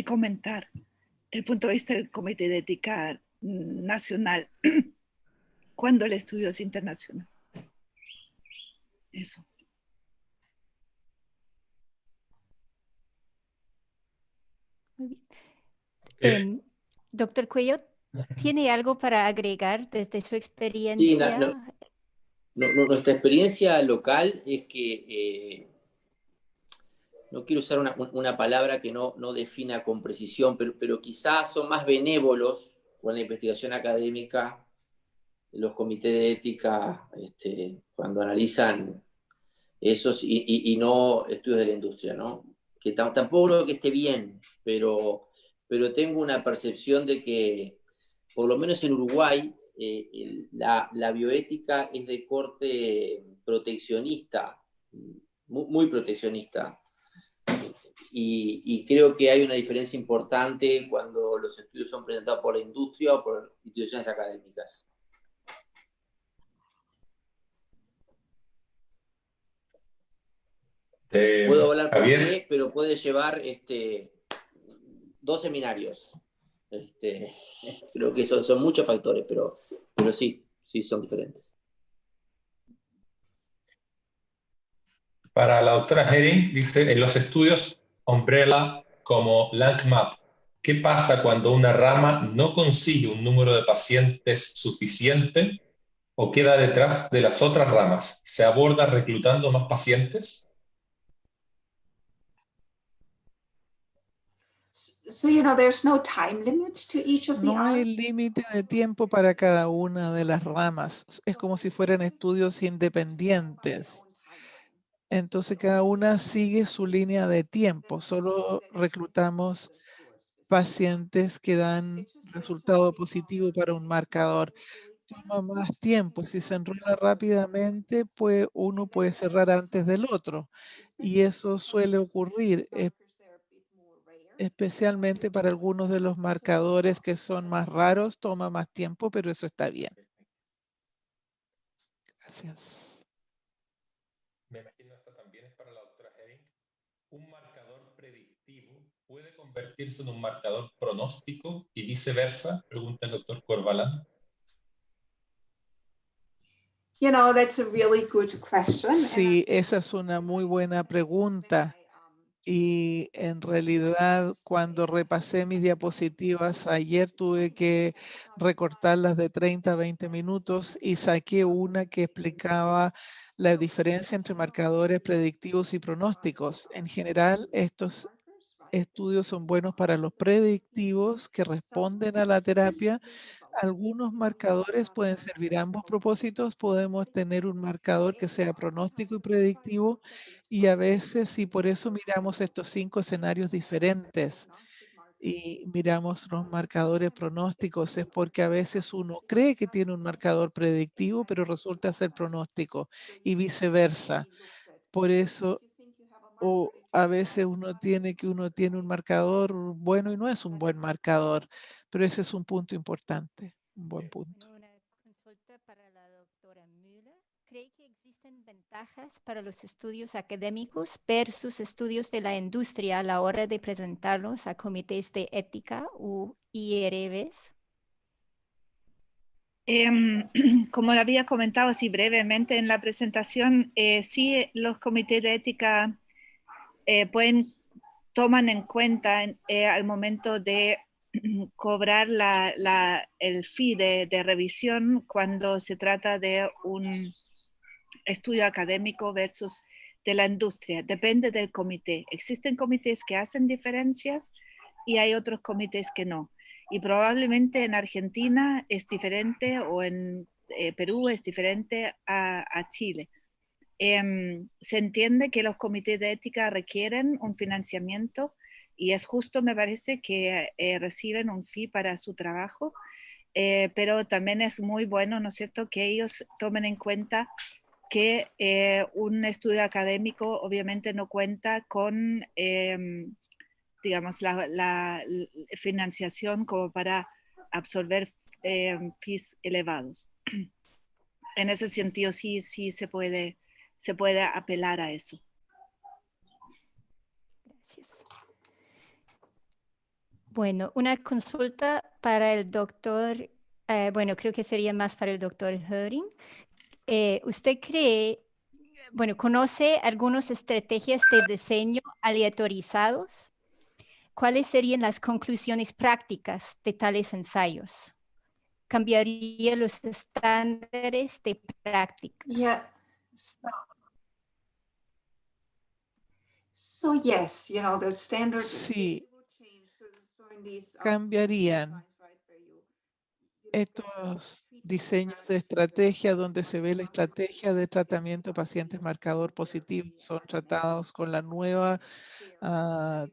comentar desde el punto de vista del Comité de Ética nacional cuando el estudio es internacional. Eso. Muy bien. Doctor Cuello, ¿tiene algo para agregar desde su experiencia? Sí, nuestra experiencia local es que no quiero usar una palabra que no defina con precisión, pero quizás son más benévolos con la investigación académica, los comités de ética, cuando analizan esos y no estudios de la industria, ¿no? Que tampoco creo que esté bien, pero tengo una percepción de que, por lo menos en Uruguay, la bioética es de corte proteccionista, muy proteccionista. Y creo que hay una diferencia importante cuando los estudios son presentados por la industria o por instituciones académicas. Puedo hablar por qué, pero puede llevar 2 seminarios. Creo que son muchos factores, pero sí son diferentes. Para la doctora Herring, dice, en los estudios Umbrella como LangMap, ¿qué pasa cuando una rama no consigue un número de pacientes suficiente o queda detrás de las otras ramas? ¿Se aborda reclutando más pacientes? There's no time limit to each of the No hay arms. límite de tiempo para cada una de las ramas. Es como si fueran estudios independientes. Entonces cada una sigue su línea de tiempo. Solo reclutamos pacientes que dan resultado positivo para un marcador. Toma más tiempo. Si se enrola rápidamente, pues uno puede cerrar antes del otro. Y eso suele ocurrir, especialmente para algunos de los marcadores que son más raros, toma más tiempo, pero eso está bien. Gracias. Me imagino esta también es para la doctora Herring. ¿Un marcador predictivo puede convertirse en un marcador pronóstico y viceversa? Pregunta el doctor Corvalán. That's a really good question. Sí, esa es una muy buena pregunta. Y en realidad, cuando repasé mis diapositivas ayer, tuve que recortarlas de 30 a 20 minutos y saqué una que explicaba la diferencia entre marcadores predictivos y pronósticos. En general, estos estudios son buenos para los predictivos que responden a la terapia. Algunos marcadores pueden servir a ambos propósitos. Podemos tener un marcador que sea pronóstico y predictivo y a veces, y por eso miramos estos 5 escenarios diferentes. y miramos los marcadores pronósticos, es porque a veces uno cree que tiene un marcador predictivo, pero resulta ser pronóstico y viceversa. Por eso, o a veces uno tiene un marcador bueno y no es un buen marcador, pero ese es un punto importante, un buen punto. Tengo una consulta para la doctora Müller. ¿Cree que existen ventajas para los estudios académicos versus estudios de la industria a la hora de presentarlos a comités de ética u IRBs? Como lo había comentado así brevemente en la presentación, sí los comités de ética toman en cuenta al momento de cobrar el fee de revisión cuando se trata de un estudio académico versus de la industria. Depende del comité. Existen comités que hacen diferencias y hay otros comités que no. Y probablemente en Argentina es diferente o en Perú es diferente a Chile. Se entiende que los comités de ética requieren un financiamiento y es justo, me parece, que reciben un fee para su trabajo, pero también es muy bueno, ¿no es cierto?, que ellos tomen en cuenta que un estudio académico obviamente no cuenta con, digamos, la financiación como para absorber fees elevados. En ese sentido sí se puede apelar a eso. Gracias. Bueno, una consulta para el doctor, bueno, creo que sería más para el doctor Höring. ¿Usted cree, bueno, conoce algunas estrategias de diseño aleatorizados? ¿Cuáles serían las conclusiones prácticas de tales ensayos? ¿Cambiaría los estándares de práctica? Yeah. So yes, you know, the standards Sí, will change. So in these cambiarían designs, right, where you estos diseños de estrategia donde se ve la estrategia de tratamiento de pacientes marcador positivo son tratados con la nueva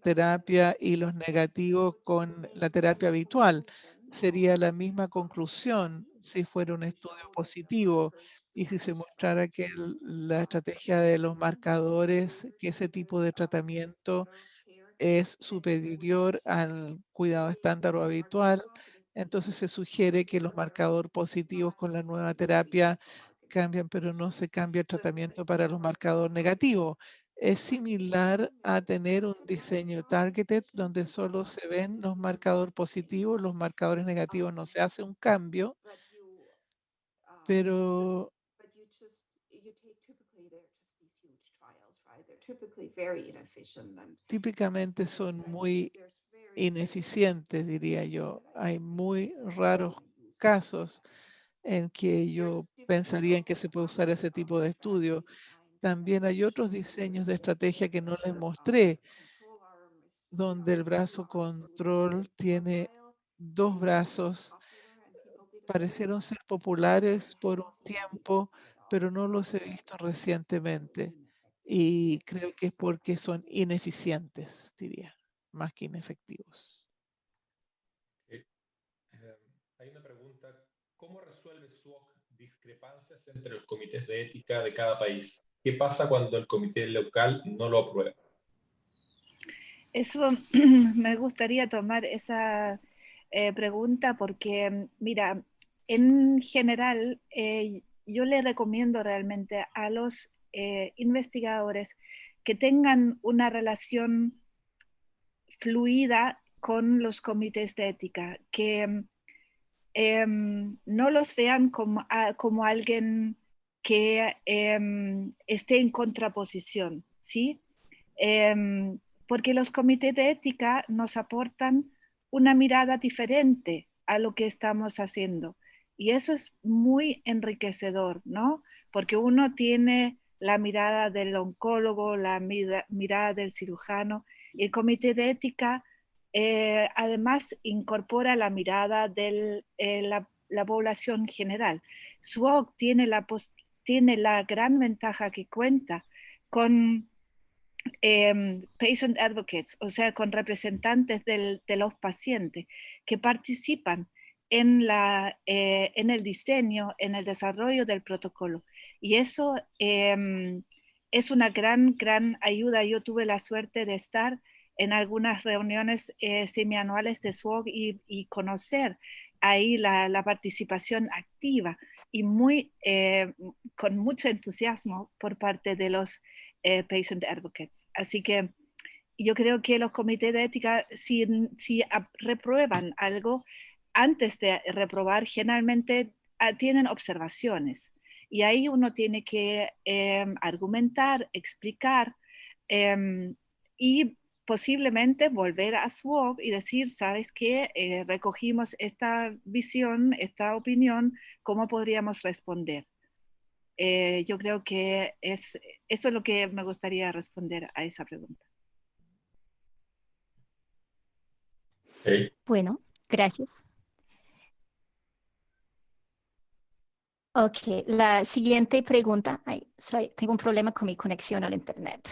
terapia y los negativos con la terapia habitual. Sería la misma conclusión si fuera un estudio positivo y si se mostrara que la estrategia de los marcadores, que ese tipo de tratamiento es superior al cuidado estándar o habitual, entonces se sugiere que los marcadores positivos con la nueva terapia cambian, pero no se cambia el tratamiento para los marcadores negativos. Es similar a tener un diseño targeted donde solo se ven los marcadores positivos, los marcadores negativos no se hace un cambio, pero típicamente son muy ineficientes, diría yo. Hay muy raros casos en que yo pensaría en que se puede usar ese tipo de estudio. También hay otros diseños de estrategia que no les mostré, donde el brazo control tiene dos brazos. Parecieron ser populares por un tiempo, pero no los he visto recientemente. Y creo que es porque son ineficientes, diría, más que inefectivos. Hay una pregunta, ¿cómo resuelve SWOG discrepancias entre los comités de ética de cada país? ¿Qué pasa cuando el comité local no lo aprueba? Eso me gustaría tomar esa pregunta porque, mira, en general, yo le recomiendo realmente a los investigadores que tengan una relación fluida con los comités de ética, que no los vean como alguien que esté en contraposición, ¿sí? Porque los comités de ética nos aportan una mirada diferente a lo que estamos haciendo. Y eso es muy enriquecedor, ¿no? Porque uno tiene la mirada del oncólogo, la mirada del cirujano. Y el comité de ética además incorpora la mirada de la población general. SWOG tiene la gran ventaja que cuenta con patient advocates, o sea, con representantes de los pacientes que participan en el diseño, en el desarrollo del protocolo. Y eso es una gran ayuda. Yo tuve la suerte de estar en algunas reuniones semianuales de SWOG y conocer ahí la participación activa y con mucho entusiasmo por parte de los patient advocates. Así que yo creo que los comités de ética, si reprueban algo, antes de reprobar, generalmente tienen observaciones. Y ahí uno tiene que argumentar, explicar y posiblemente volver a SWOG y decir, ¿sabes qué? Recogimos esta visión, esta opinión, ¿cómo podríamos responder? Yo creo que eso es lo que me gustaría responder a esa pregunta. Okay. Bueno, gracias. Ok, la siguiente pregunta. Ay, sorry, tengo un problema con mi conexión al internet.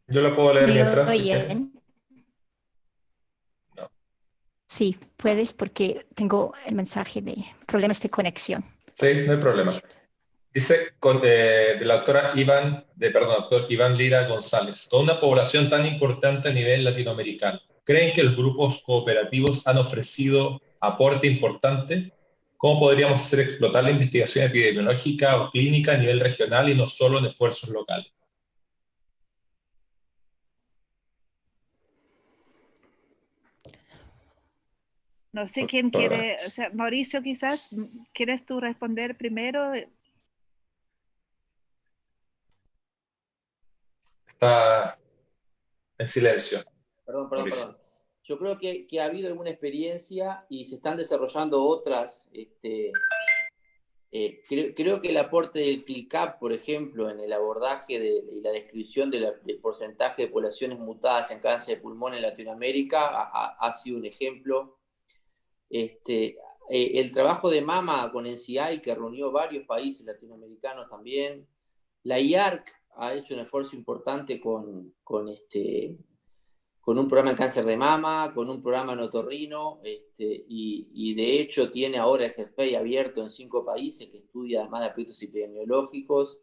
Yo lo puedo leer ¿Me mientras, si quieres. oyen? No. Sí, puedes porque tengo el mensaje de problemas de conexión. Sí, no hay problema. Dice de la doctora doctor Iván Lira González, con una población tan importante a nivel latinoamericano, ¿creen que los grupos cooperativos han ofrecido aporte importante? ¿Cómo podríamos hacer explotar la investigación epidemiológica o clínica a nivel regional y no solo en esfuerzos locales? No sé quién quiere, o sea, Mauricio, quizás, ¿quieres tú responder primero? Está en silencio. Perdón. Yo creo que ha habido alguna experiencia y se están desarrollando otras. Creo que el aporte del CLICAP, por ejemplo, en el abordaje y la descripción del porcentaje de poblaciones mutadas en cáncer de pulmón en Latinoamérica ha sido un ejemplo. El trabajo de MAMA con NCI, que reunió varios países latinoamericanos también. La IARC ha hecho un esfuerzo importante con un programa en cáncer de mama, con un programa en otorrino, y de hecho tiene ahora el GESPEI abierto en 5 países que estudia además de aspectos epidemiológicos,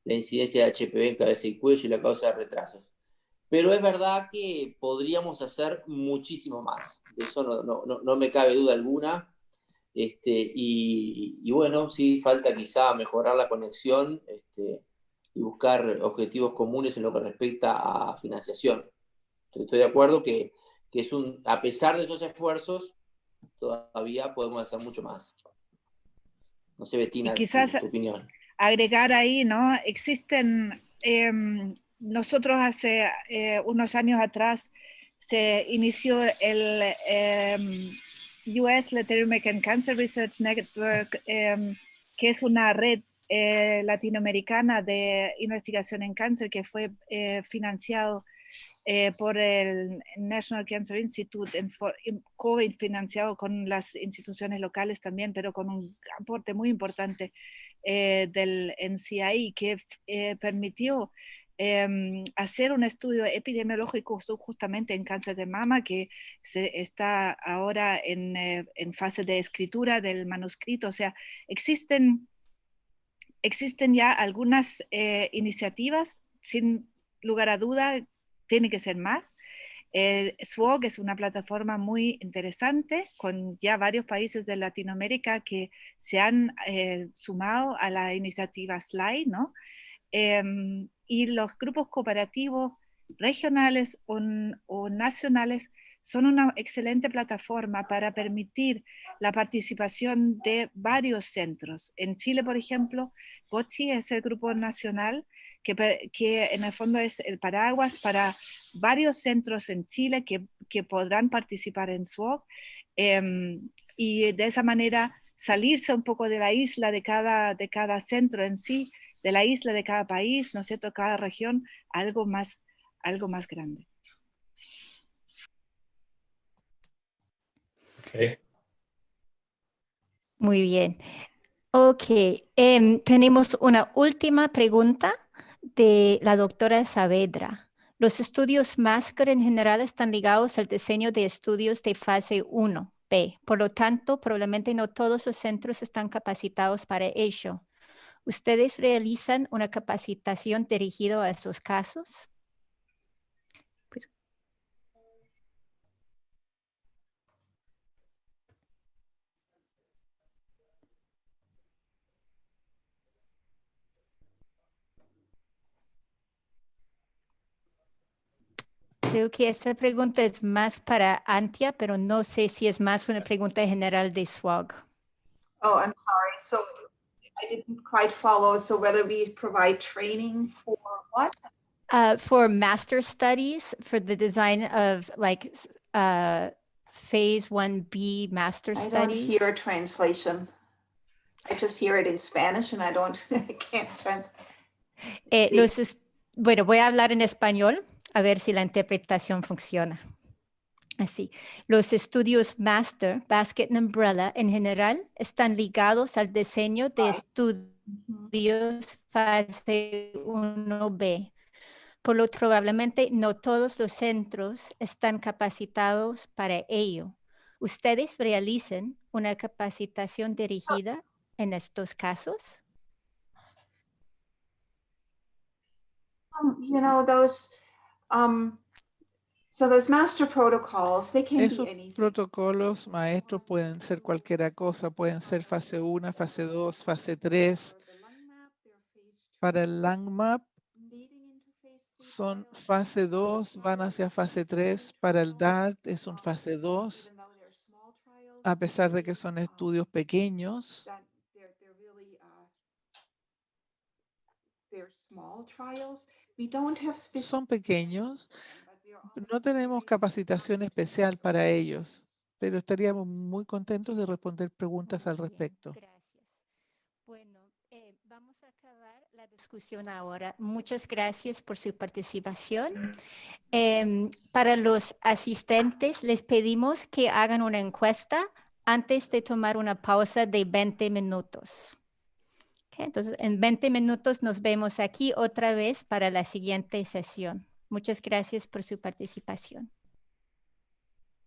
la incidencia de HPV en cabeza y cuello y la causa de retrasos. Pero es verdad que podríamos hacer muchísimo más, de eso no me cabe duda alguna. Y bueno, sí, falta quizá mejorar la conexión y buscar objetivos comunes en lo que respecta a financiación. Estoy de acuerdo que a pesar de esos esfuerzos, todavía podemos hacer mucho más. No sé, Bettina, y quizás tu opinión. Agregar ahí, ¿no? Existen, nosotros hace unos años atrás se inició el US Latin American Cancer Research Network, que es una red latinoamericana de investigación en cáncer que fue financiado por el National Cancer Institute, co-financiado con las instituciones locales también, pero con un aporte muy importante del NCI que permitió hacer un estudio epidemiológico justamente en cáncer de mama que está ahora en fase de escritura del manuscrito. O sea, existen ya algunas iniciativas, sin lugar a duda, tiene que ser más. SWOG es una plataforma muy interesante con ya varios países de Latinoamérica que se han sumado a la iniciativa SLIDE, ¿no? Y los grupos cooperativos regionales o nacionales son una excelente plataforma para permitir la participación de varios centros. En Chile, por ejemplo, GOCHI es el grupo nacional que en el fondo es el paraguas para varios centros en Chile que podrán participar en SWOG, y de esa manera salirse un poco de la isla de cada centro en sí, de la isla de cada país, ¿no es cierto?, cada región, algo más grande. Okay. Muy bien. Ok, tenemos una última pregunta de la doctora Saavedra. Los estudios MASCR en general están ligados al diseño de estudios de fase 1B. Por lo tanto, probablemente no todos los centros están capacitados para ello. ¿Ustedes realizan una capacitación dirigida a esos casos? Pues, creo que esta pregunta es más para Antia, pero no sé si es más una pregunta general de SWOG. Oh, I'm sorry. So I didn't quite follow. So whether we provide training for what? For master studies, for the design of like phase 1B master I don't studies. hear a translation. I just hear it in Spanish and I can't translate. Bueno, voy a hablar en español a ver si la interpretación funciona. Así, los estudios Master, Basket and Umbrella en general están ligados al diseño de estudios fase 1B. Por lo probablemente no todos los centros están capacitados para ello. ¿Ustedes realizan una capacitación dirigida en estos casos? You know, those so those master protocols, they can be Esos anything. protocolos maestros pueden ser cualquier cosa, pueden ser fase 1, fase 2, fase 3. Para el LangMap son fase 2, van hacia fase 3. Para el DART es un fase 2, a pesar de que son estudios pequeños. Son pequeños. No tenemos capacitación especial para ellos, pero estaríamos muy contentos de responder preguntas al respecto. Gracias. Bueno, vamos a acabar la discusión ahora. Muchas gracias por su participación. Para los asistentes, les pedimos que hagan una encuesta antes de tomar una pausa de 20 minutos. Okay, entonces, en 20 minutos nos vemos aquí otra vez para la siguiente sesión. Muchas gracias por su participación.